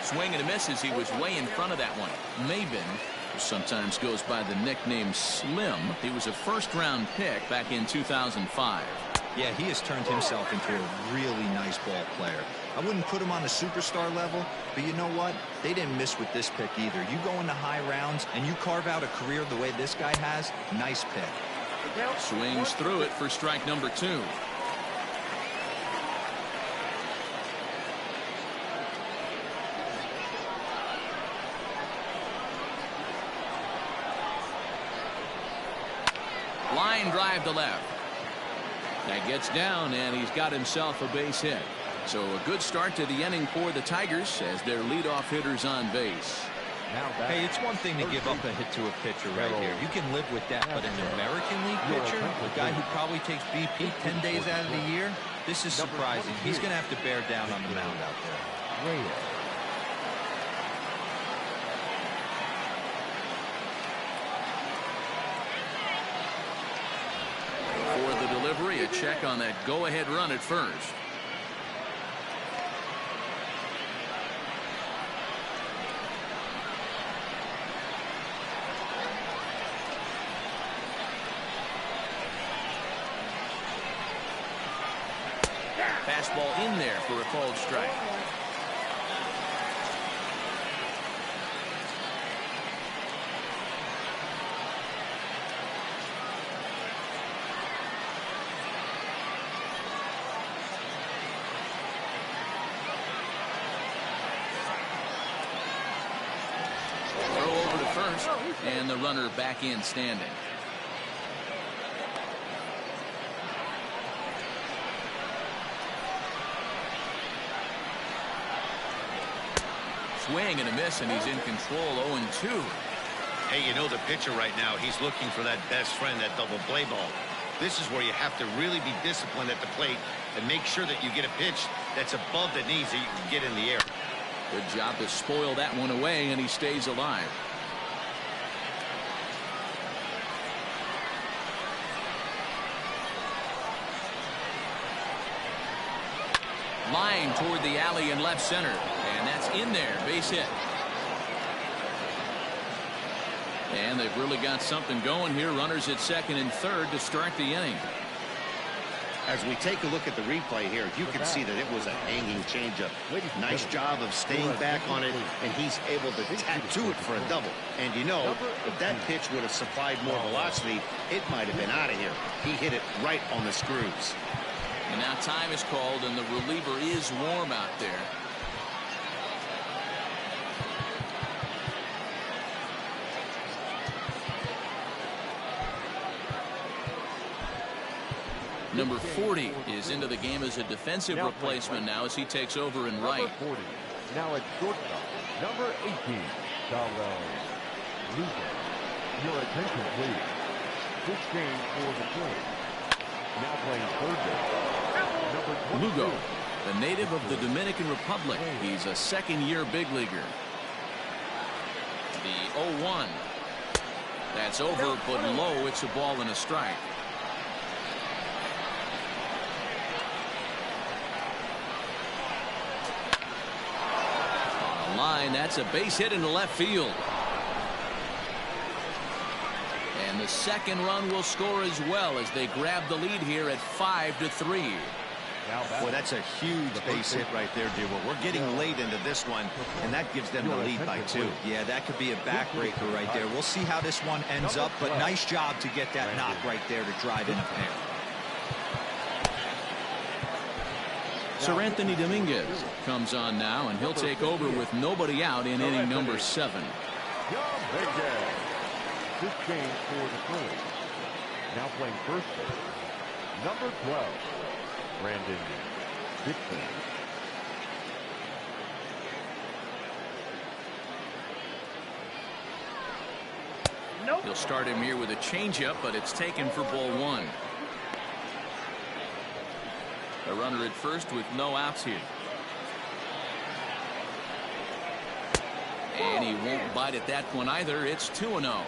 Swing and a miss as he was way in front of that one. Maybin, who sometimes goes by the nickname Slim, he was a first-round pick back in 2005. Yeah, he has turned himself into a really nice ball player. I wouldn't put him on a superstar level, but you know what? They didn't miss with this pick either. You go into high rounds and you carve out a career the way this guy has, nice pick. Swings through it for strike number 2. Line drive to left. That gets down, and he's got himself a base hit. So a good start to the inning for the Tigers as their leadoff hitter's on base. Hey, it's one thing to give up a hit to a pitcher right here. You can live with that, but an American League pitcher, a guy who probably takes BP 10 days out of the year, this is surprising. He's going to have to bear down on the mound out there. For the delivery, a check on that go-ahead run at first. Fastball in there for a called strike. first, and the runner back in standing. Swing and a miss, and he's in control. 0-2. Hey, you know the pitcher right now, he's looking for that best friend, that double play ball. This is where you have to really be disciplined at the plate and make sure that you get a pitch that's above the knees that you can get in the air. Good job to spoil that one away, and he stays alive. Line toward the alley in left center, and that's in there. Base hit. And they've really got something going here. Runners at second and third to start the inning. As we take a look at the replay here, you can see that it was a hanging changeup. Nice job of staying back on it, and he's able to tattoo it for a double. And you know, if that pitch would have supplied more velocity, it might have been out of here. He hit it right on the screws. And now time is called, and the reliever is warm out there. Number 40 is into the game as a defensive replacement now as he takes over in right. Number 40. Now at shortstop, number 18, Darrell Lugo. Your attention, please. This game for the Phillies. Now playing third base. Number 22. Lugo, the native of the Dominican Republic. He's a second-year big leaguer. The 0-1. That's over, but low. It's a ball and a strike. Line, that's a base hit into left field. And the second run will score as well as they grab the lead here at 5-3. Boy, that's a huge base hit right there, Dewey. We're getting late into this one, and that gives them the lead by 2. Yeah, that could be a backbreaker right there. We'll see how this one ends up, but nice job to get that knock right there to drive in a pair. Sir Anthony Dominguez comes on now, and he'll take over with nobody out in inning number 7. This game for the Phillies. Now playing first base, number 12, Brandon Dixon. He'll start him here with a changeup, but it's taken for ball 1. A runner at first with no outs here. And he won't bite at that one either. It's 2-0.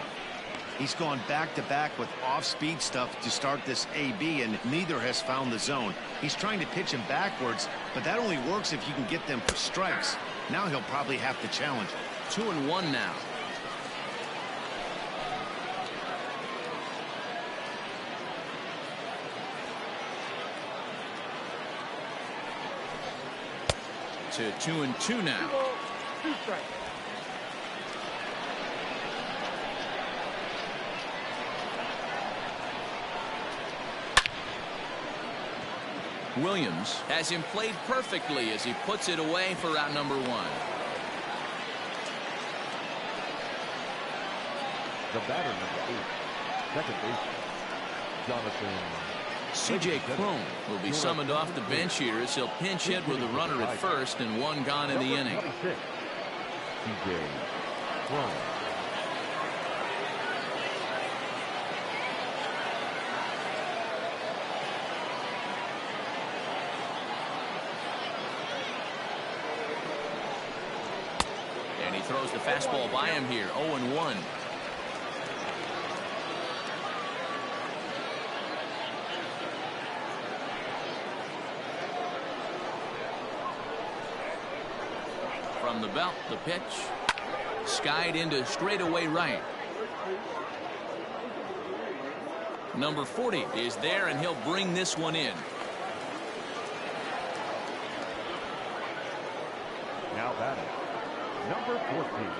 He's gone back-to-back with off-speed stuff to start this AB, and neither has found the zone. He's trying to pitch him backwards, but that only works if you can get them for strikes. Now he'll probably have to challenge it. 2-1 now. To 2-2 now. Williams has him played perfectly as he puts it away for out number 1. The batter, number 8, second baseman, Jonathan. C.J. Cron will be summoned off the bench here as he'll pinch hit with a runner at first and 1 gone in the inning. C.J. Cron. And he throws the fastball by him here. 0-1. From the belt, the pitch. Skied into straightaway right. Number 40 is there, and he'll bring this one in. Now batting, number 14.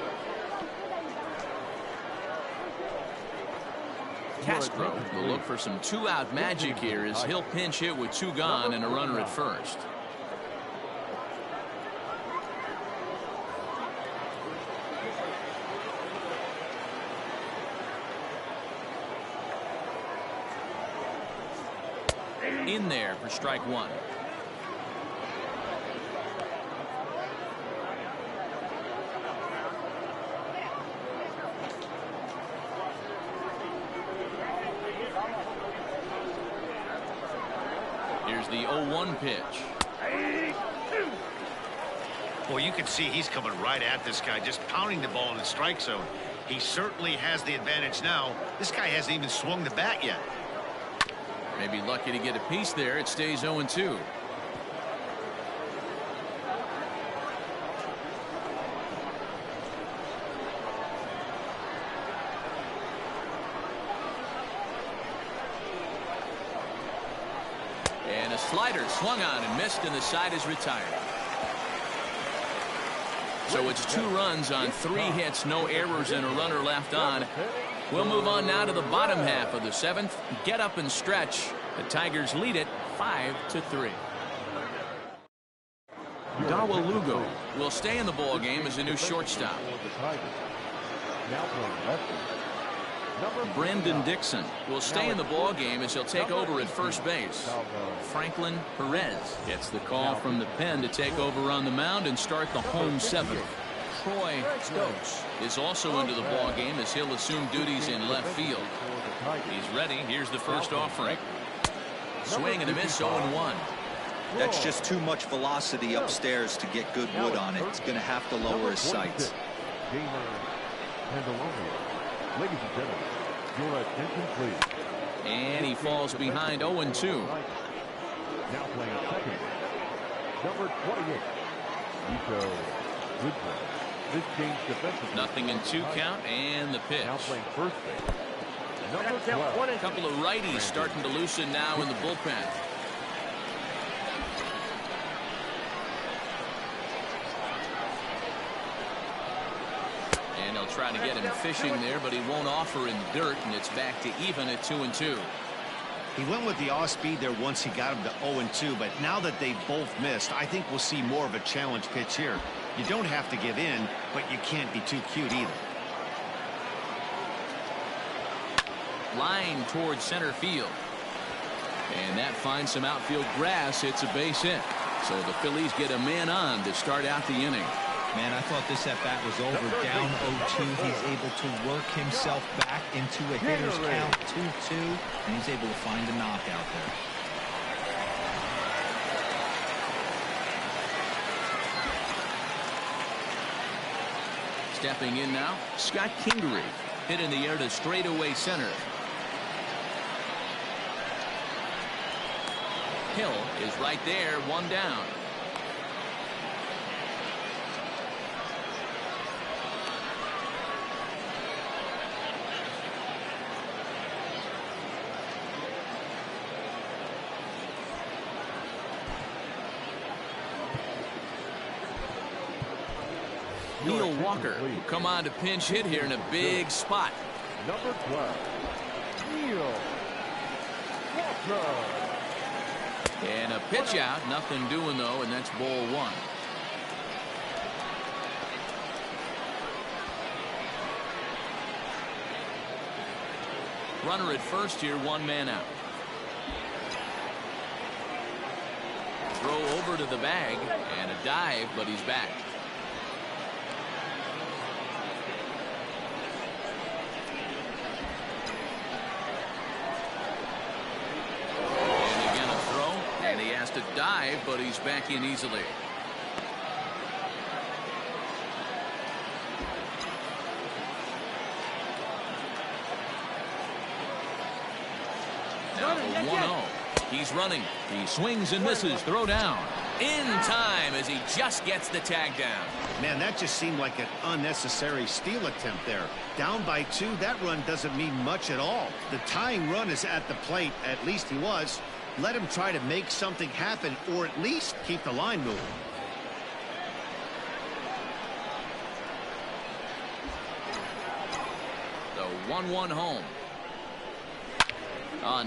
Castro will look for some 2-out magic here as he'll pinch hit with 2 gone and a runner at first. In there for strike one. Here's the 0-1 pitch. Well, you can see he's coming right at this guy, just pounding the ball in the strike zone. He certainly has the advantage now. This guy hasn't even swung the bat yet. Maybe lucky to get a piece there. It stays 0-2. And a slider swung on and missed, and the side is retired. So it's 2 runs on 3 hits, no errors, and a runner left on. We'll move on now to the bottom half of the 7th. Get up and stretch. The Tigers lead it 5-3. Dawa Lugo will stay in the ball game as a new shortstop. Brandon Dixon will stay in the ball game as he'll take over at first base. Franklin Perez gets the call from the pen to take over on the mound and start the home 7th. Troy Stokes is also into the ball game as he'll assume duties in left field. He's ready. Here's the first offering. Swing and a miss, 0-1. That's just too much velocity upstairs to get good wood on it. It's going to have to lower his sights. Ladies and gentlemen, your attention please. And he falls behind 0-2. Now playing second, number 28, Nico Goodwin. This change defensively. Nothing in 2 count, and the pitch. Now playing first base, number 12. A couple of righties starting to loosen now in the bullpen. And they'll try to get him fishing there, but he won't offer in dirt, and it's back to even at 2-2. He went with the off speed there once he got him to 0-2, but now that they both missed, I think we'll see more of a challenge pitch here. You don't have to give in, but you can't be too cute either. Line towards center field. And that finds some outfield grass. It's a base hit. So the Phillies get a man on to start out the inning. Man, I thought this at-bat was over. Down 0-2. He's able to work himself back into a hitter's count 2-2, and he's able to find a knockout there. Stepping in now, Scott Kingery. Hit in the air to straightaway center. Hill is right there, 1 down. Neil Walker will come on to pinch hit here in a big spot. Number 12, Neil Walker. And a pitch out, nothing doing though, and that's ball 1. Runner at first here, 1 man out. Throw over to the bag and a dive, but he's back. To dive, but he's back in easily. Now the 1-0. He's running. He swings and misses. Throw down. In time as he just gets the tag down. Man, that just seemed like an unnecessary steal attempt there. Down by 2, that run doesn't mean much at all. The tying run is at the plate. At least he was. Let him try to make something happen, or at least keep the line moving. The 1-1 home.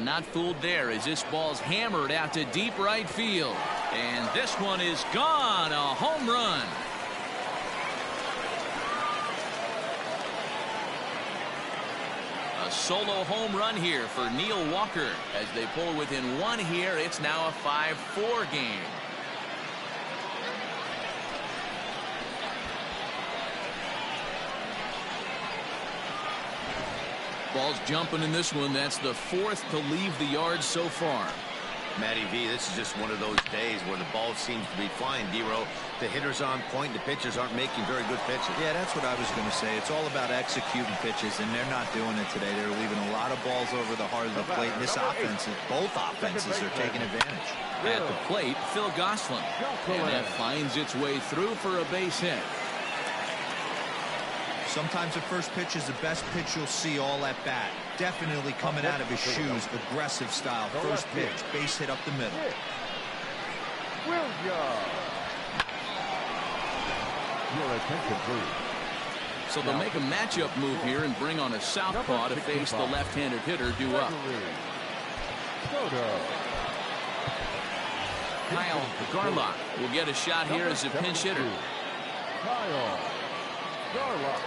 Not fooled there as this ball's hammered out to deep right field. And this one is gone. A home run. A A solo home run here for Neil Walker. As they pull within one here, it's now a 5-4 game. Ball's jumping in this one. That's the fourth to leave the yard so far. Matty V, this is just one of those days where the ball seems to be flying, D-Row. The hitter's on point. The pitchers aren't making very good pitches. Yeah, that's what I was going to say. It's all about executing pitches, and they're not doing it today. They're leaving a lot of balls over the heart of the plate. And this offense, both offenses are taking advantage. At the plate, Phil Gosselin. And that finds its way through for a base hit. Sometimes the first pitch is the best pitch you'll see all at bat. Definitely coming out of his shoes, aggressive style. First pitch, base hit up the middle. Your attention, please. So they'll make a matchup move here and bring on a southpaw to face the left-handed hitter due up. Kyle Garlock will get a shot here as a pinch hitter. Kyle Garlock.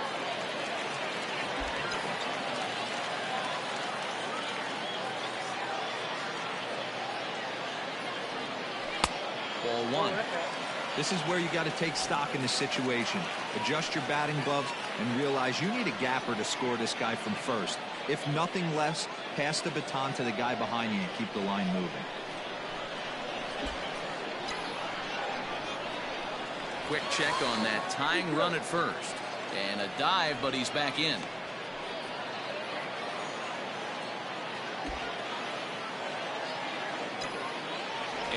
Ball one. This is where you got to take stock in the situation. Adjust your batting gloves and realize you need a gapper to score this guy from first. If nothing less, pass the baton to the guy behind you and keep the line moving. Quick check on that tying run at first. And a dive, but he's back in.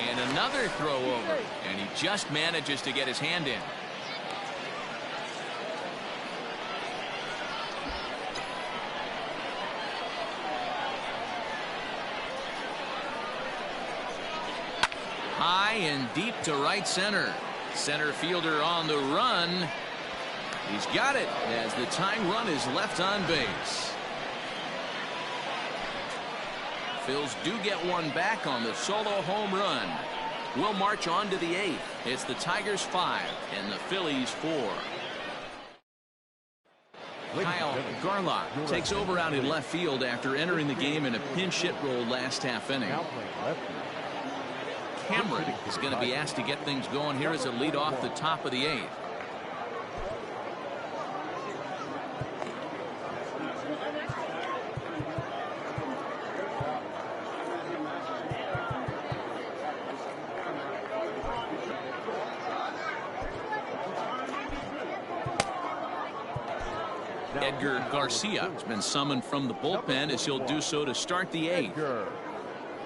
And another throw over. And he just manages to get his hand in. High and deep to right center. Center fielder on the run. He's got it as the tying run is left on base. Phils do get one back on the solo home run. We'll march on to the eighth. It's the Tigers 5 and the Phillies 4. Kyle Garlock takes over out in left field after entering the game in a pinch hit role last half inning. Cameron is going to be asked to get things going here as a lead off the top of the eighth. Edgar Garcia has been summoned from the bullpen as he'll do so to start the eighth. Edgar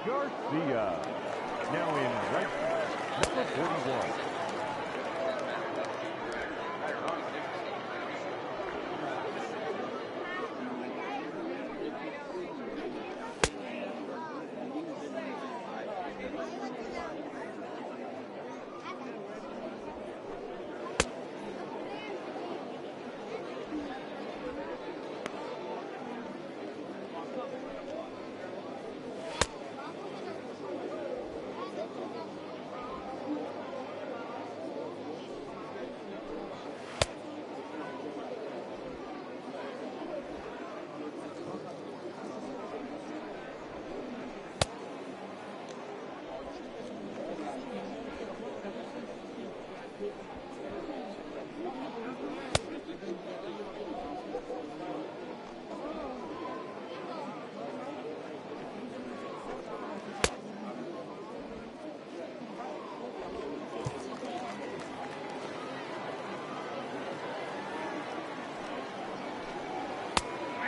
Garcia. Now in right, number 41.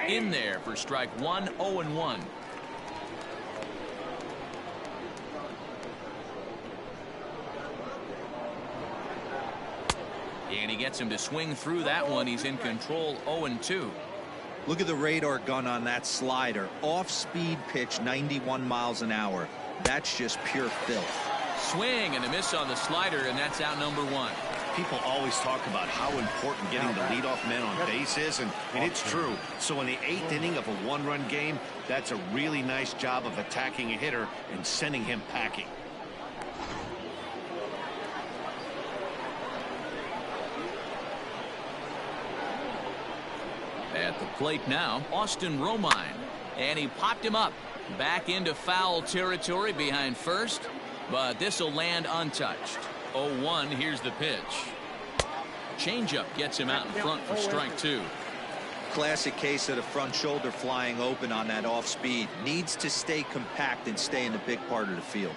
In there for strike one, 0-1. And he gets him to swing through that one. He's in control, 0-2. Look at the radar gun on that slider. Off-speed pitch, 91 miles an hour. That's just pure filth. Swing and a miss on the slider, and that's out number one. People always talk about how important getting the leadoff man on base is, and it's true. So in the eighth inning of a one-run game, that's a really nice job of attacking a hitter and sending him packing. At the plate now, Austin Romine. And he popped him up. Back into foul territory behind first. But this will land untouched. 0-1, here's the pitch. Changeup gets him out in front for strike two. Classic case of the front shoulder flying open on that off speed. Needs to stay compact and stay in the big part of the field.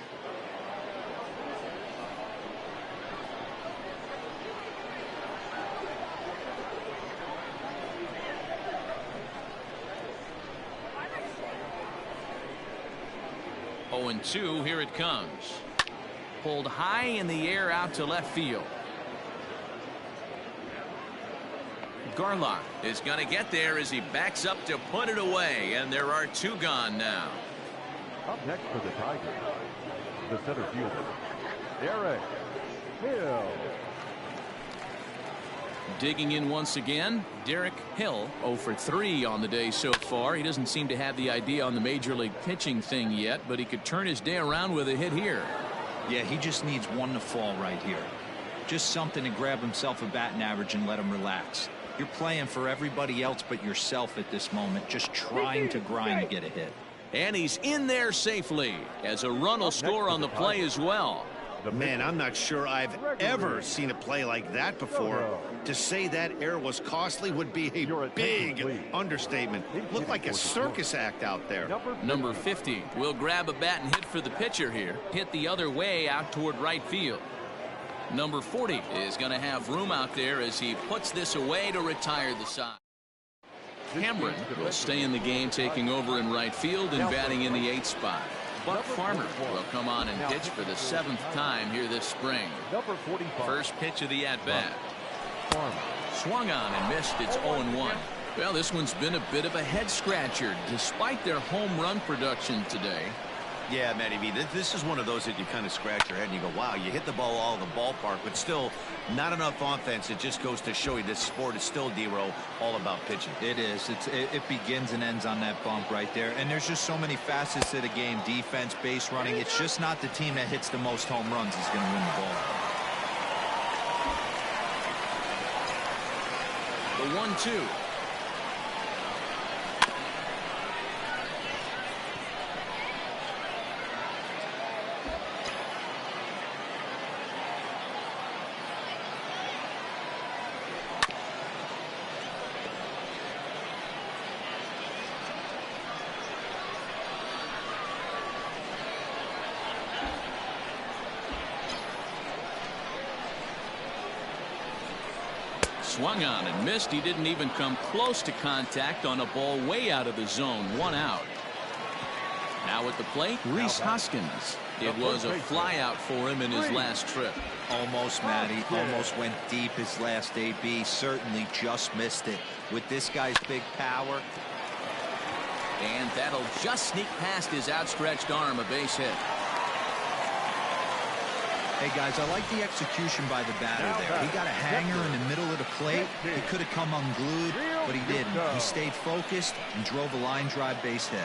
Oh, and 2, here it comes. Pulled high in the air out to left field. Garlock is going to get there as he backs up to put it away, and there are 2 gone now. Up next for the Tigers, the center fielder, Derek Hill. Digging in once again, Derek Hill, 0 for 3 on the day so far. He doesn't seem to have the idea on the major league pitching thing yet, but he could turn his day around with a hit here. Yeah, he just needs one to fall right here. Just something to grab himself a batting average and let him relax. You're playing for everybody else but yourself at this moment, just trying to grind to get a hit. And he's in there safely as a run will score on the play as well. Man, I'm not sure I've ever seen a play like that before. To say that error was costly would be a big understatement. Looked like a circus act out there. Number 50 will grab a bat and hit for the pitcher here. Hit the other way out toward right field. Number 40 is going to have room out there as he puts this away to retire the side. Cameron will stay in the game, taking over in right field and batting in the 8th spot. Buck Farmer will come on and pitch for the 7th time here this spring. First pitch of the at-bat. Swung on and missed. It's 0-1. Well, this one's been a bit of a head-scratcher despite their home run production today. Yeah, Matty V, this is one of those that you kind of scratch your head and you go, wow, you hit the ball all in the ballpark, but still not enough offense. It just goes to show you this sport is still, D-Row, all about pitching. It is. It begins and ends on that bump right there. And there's just so many facets to the game. Defense, base running. It's just not the team that hits the most home runs is going to win the ball. The 1-2. Swung on and missed. He didn't even come close to contact on a ball way out of the zone. 1 out. Now at the plate, Rhys Hoskins. It was a fly out for him in his last trip. Almost, Matty. Almost went deep his last AB. Certainly just missed it. With this guy's big power. And that'll just sneak past his outstretched arm. A base hit. Hey, guys, I like the execution by the batter there. He got a hanger in the middle of the plate. He could have come unglued, but he didn't. He stayed focused and drove a line drive base hit.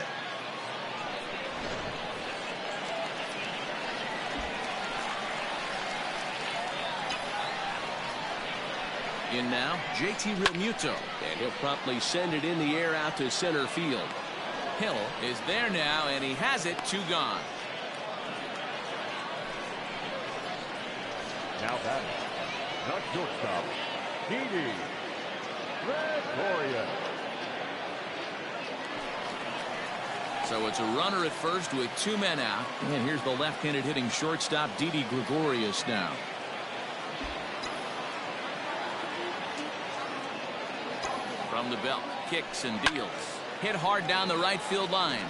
In now, JT Realmuto, and he'll promptly send it in the air out to center field. Hill is there now, and he has it. 2 gone. Now batting, the shortstop, Didi Gregorius. So it's a runner at first with 2 men out. And here's the left-handed hitting shortstop, Didi Gregorius now. From the belt, kicks and deals. Hit hard down the right field line.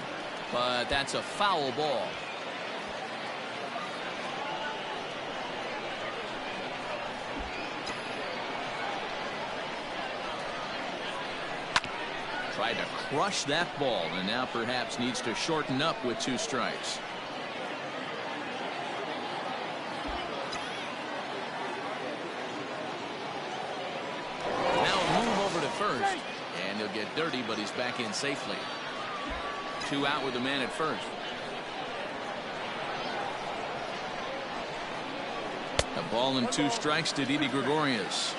But that's a foul ball. Tried to crush that ball, and now perhaps needs to shorten up with 2 strikes. Now a move over to first, and he'll get dirty, but he's back in safely. 2 out with the man at first. A ball and 2 strikes to Didi Gregorius.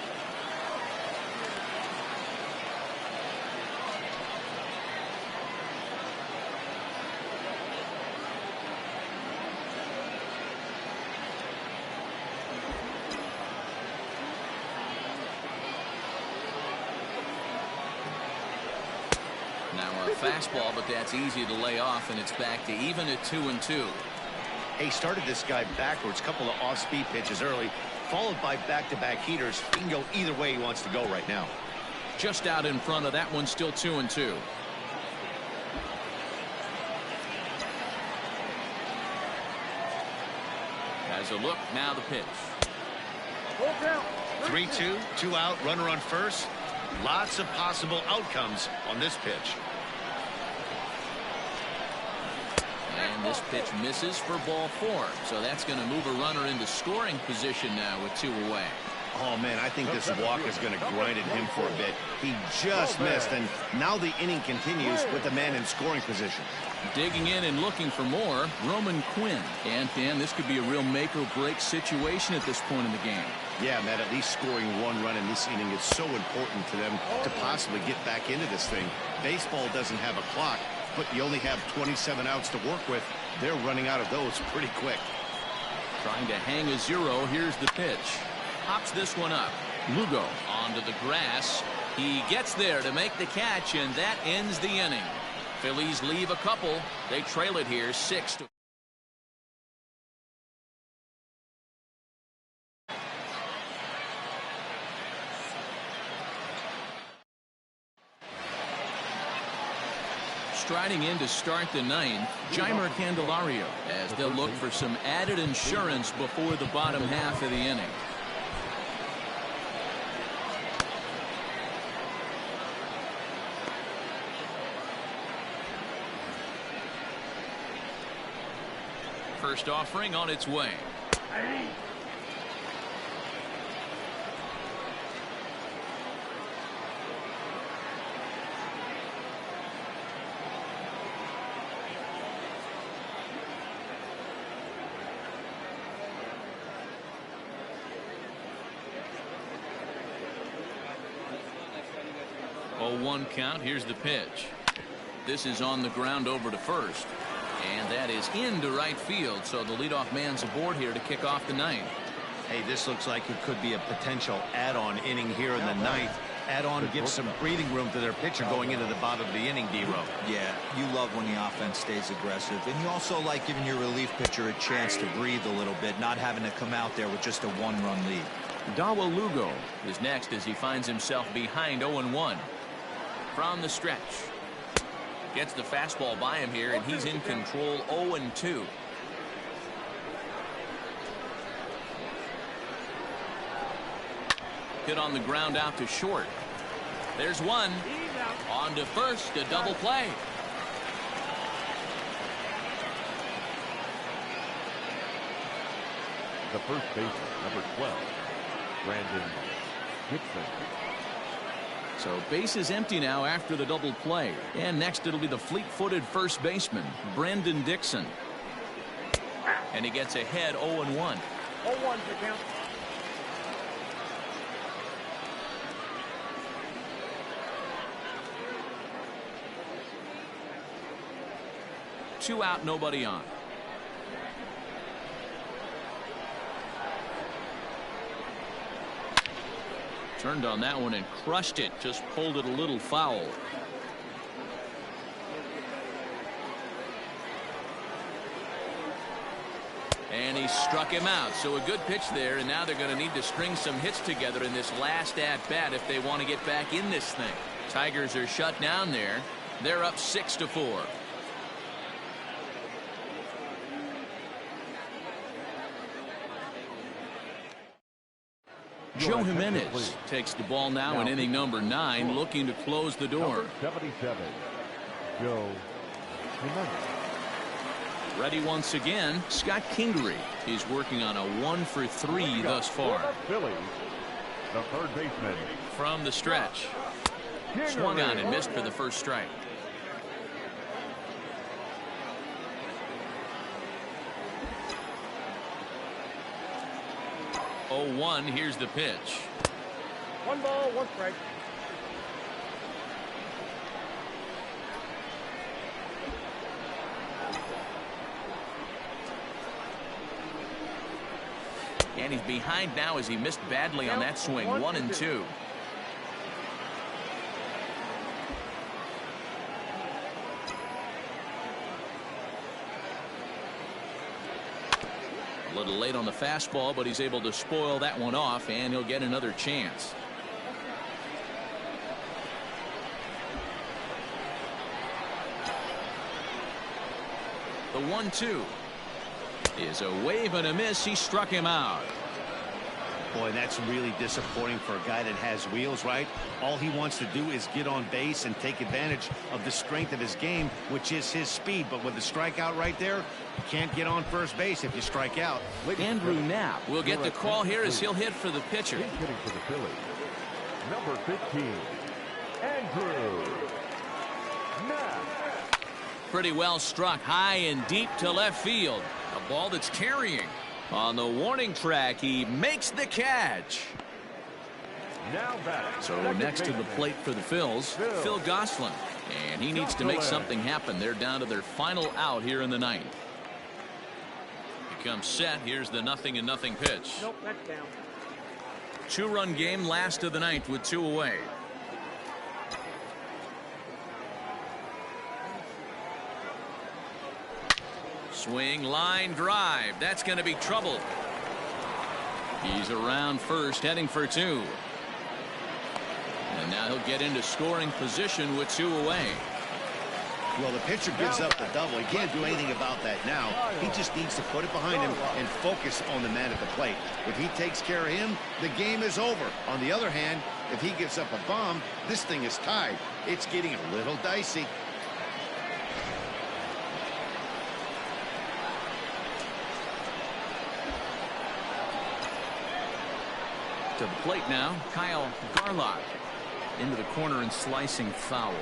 fastball, but that's easy to lay off, and it's back to even at 2-2. He started this guy backwards, couple of off-speed pitches early, followed by back-to-back heaters. He can go either way he wants to go right now. Just out in front of that one, still 2-2. As a look, now the pitch. 3-2, 2 out, runner on first. Lots of possible outcomes on this pitch. And this pitch misses for ball 4. So that's going to move a runner into scoring position now with 2 away. Oh, man, I think this walk is going to grind at him for a bit. He just missed, and now the inning continues with the man in scoring position. Digging in and looking for more, Roman Quinn. And, Dan, this could be a real make-or-break situation at this point in the game. Yeah, Matt, at least scoring 1 run in this inning is so important to them to possibly get back into this thing. Baseball doesn't have a clock, but you only have 27 outs to work with. They're running out of those pretty quick. Trying to hang a 0. Here's the pitch. Pops this one up. Lugo onto the grass. He gets there to make the catch, and that ends the inning. Phillies leave a couple. They trail it here 6-2. Striding in to start the 9th, Jeimer Candelario, as they'll look for some added insurance before the bottom half of the inning. First offering on its way. Oh, 1 count. Here's the pitch. This is on the ground over to first. And that is into right field, so the leadoff man's aboard here to kick off the 9th. Hey, this looks like it could be a potential add-on inning here in the 9th. Add-on gives some breathing room to their pitcher going into the bottom of the inning, D-Row. Yeah, you love when the offense stays aggressive, and you also like giving your relief pitcher a chance to breathe a little bit, not having to come out there with just a 1-run lead. Dawa Lugo is next as he finds himself behind 0-1. From the stretch. Gets the fastball by him here, and he's in control 0-2. Hit on the ground out to short. There's one. On to first, a double play. The first baseman, number 12, Brandon Dixon. So base is empty now after the double play. And next it'll be the fleet-footed first baseman, Brandon Dixon. And he gets ahead 0-1. 0-1 for count. Two out, nobody on. Turned on that one and crushed it. Just pulled it a little foul. And he struck him out. So a good pitch there, and now they're going to need to string some hits together in this last at-bat if they want to get back in this thing. Tigers are shut down there. They're up 6-4. Joe Jimenez takes the ball now in inning number 9, looking to close the door. 77, Joe Jimenez. Ready once again, Scott Kingery. He's working on a 1-for-3 thus far. Phillies, the third baseman. From the stretch. Swung on and missed for the first strike. Oh, 1. Here's the pitch. 1 ball, 1 strike. And he's behind now as he missed badly on that swing. 1-2. A little late on the fastball, but he's able to spoil that one off, and he'll get another chance. The 1-2 is a wave and a miss. He struck him out. Boy, that's really disappointing for a guy that has wheels, right? All he wants to do is get on base and take advantage of the strength of his game, which is his speed. But with the strikeout right there, you can't get on first base if you strike out. Andrew Knapp will get the call here as he'll hit for the pitcher. He's hitting for the Phillies. Number 15, Andrew Knapp. Pretty well struck high and deep to left field. A ball that's carrying. On the warning track, he makes the catch. Now back. So next to the plate for the Phils, Phil Gosselin. And he needs to make something happen. They're down to their final out here in the ninth. He comes set. Here's the 0-0 pitch. Nope, that's down. 2-run game, last of the ninth with 2 away. Swing, line drive. That's going to be trouble. He's around first, heading for 2. And now he'll get into scoring position with 2 away. Well, the pitcher gives up the double. He can't do anything about that now. He just needs to put it behind him and focus on the man at the plate. If he takes care of him, the game is over. On the other hand, if he gives up a bomb, this thing is tied. It's getting a little dicey. To the plate now, Kyle Garlock. Into the corner and slicing foul.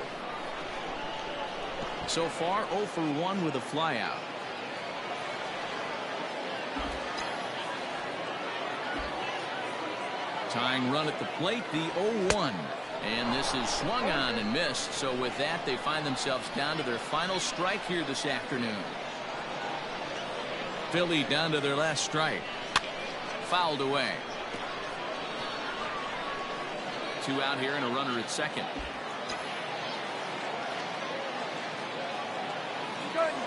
So far, 0 for 1 with a flyout. Tying run at the plate, the 0-1. And this is swung on and missed. So with that, they find themselves down to their final strike here this afternoon. Philly down to their last strike. Fouled away. 2 out here and a runner at second.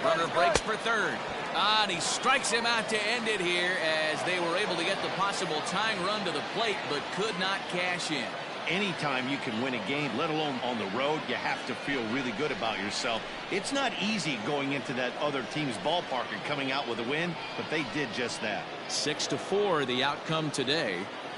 Runner breaks for third. And he strikes him out to end it here as they were able to get the possible tying run to the plate but could not cash in. Anytime you can win a game, let alone on the road, you have to feel really good about yourself. It's not easy going into that other team's ballpark and coming out with a win, but they did just that. 6-4 the outcome today.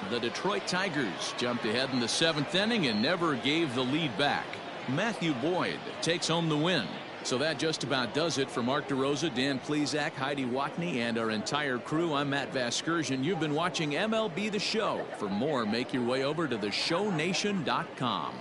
The Detroit Tigers jumped ahead in the 7th inning and never gave the lead back. Matthew Boyd takes home the win. So that just about does it for Mark DeRosa, Dan Plesac, Heidi Watney, and our entire crew. I'm Matt Vasgersian. You've been watching MLB The Show. For more, make your way over to theshownation.com.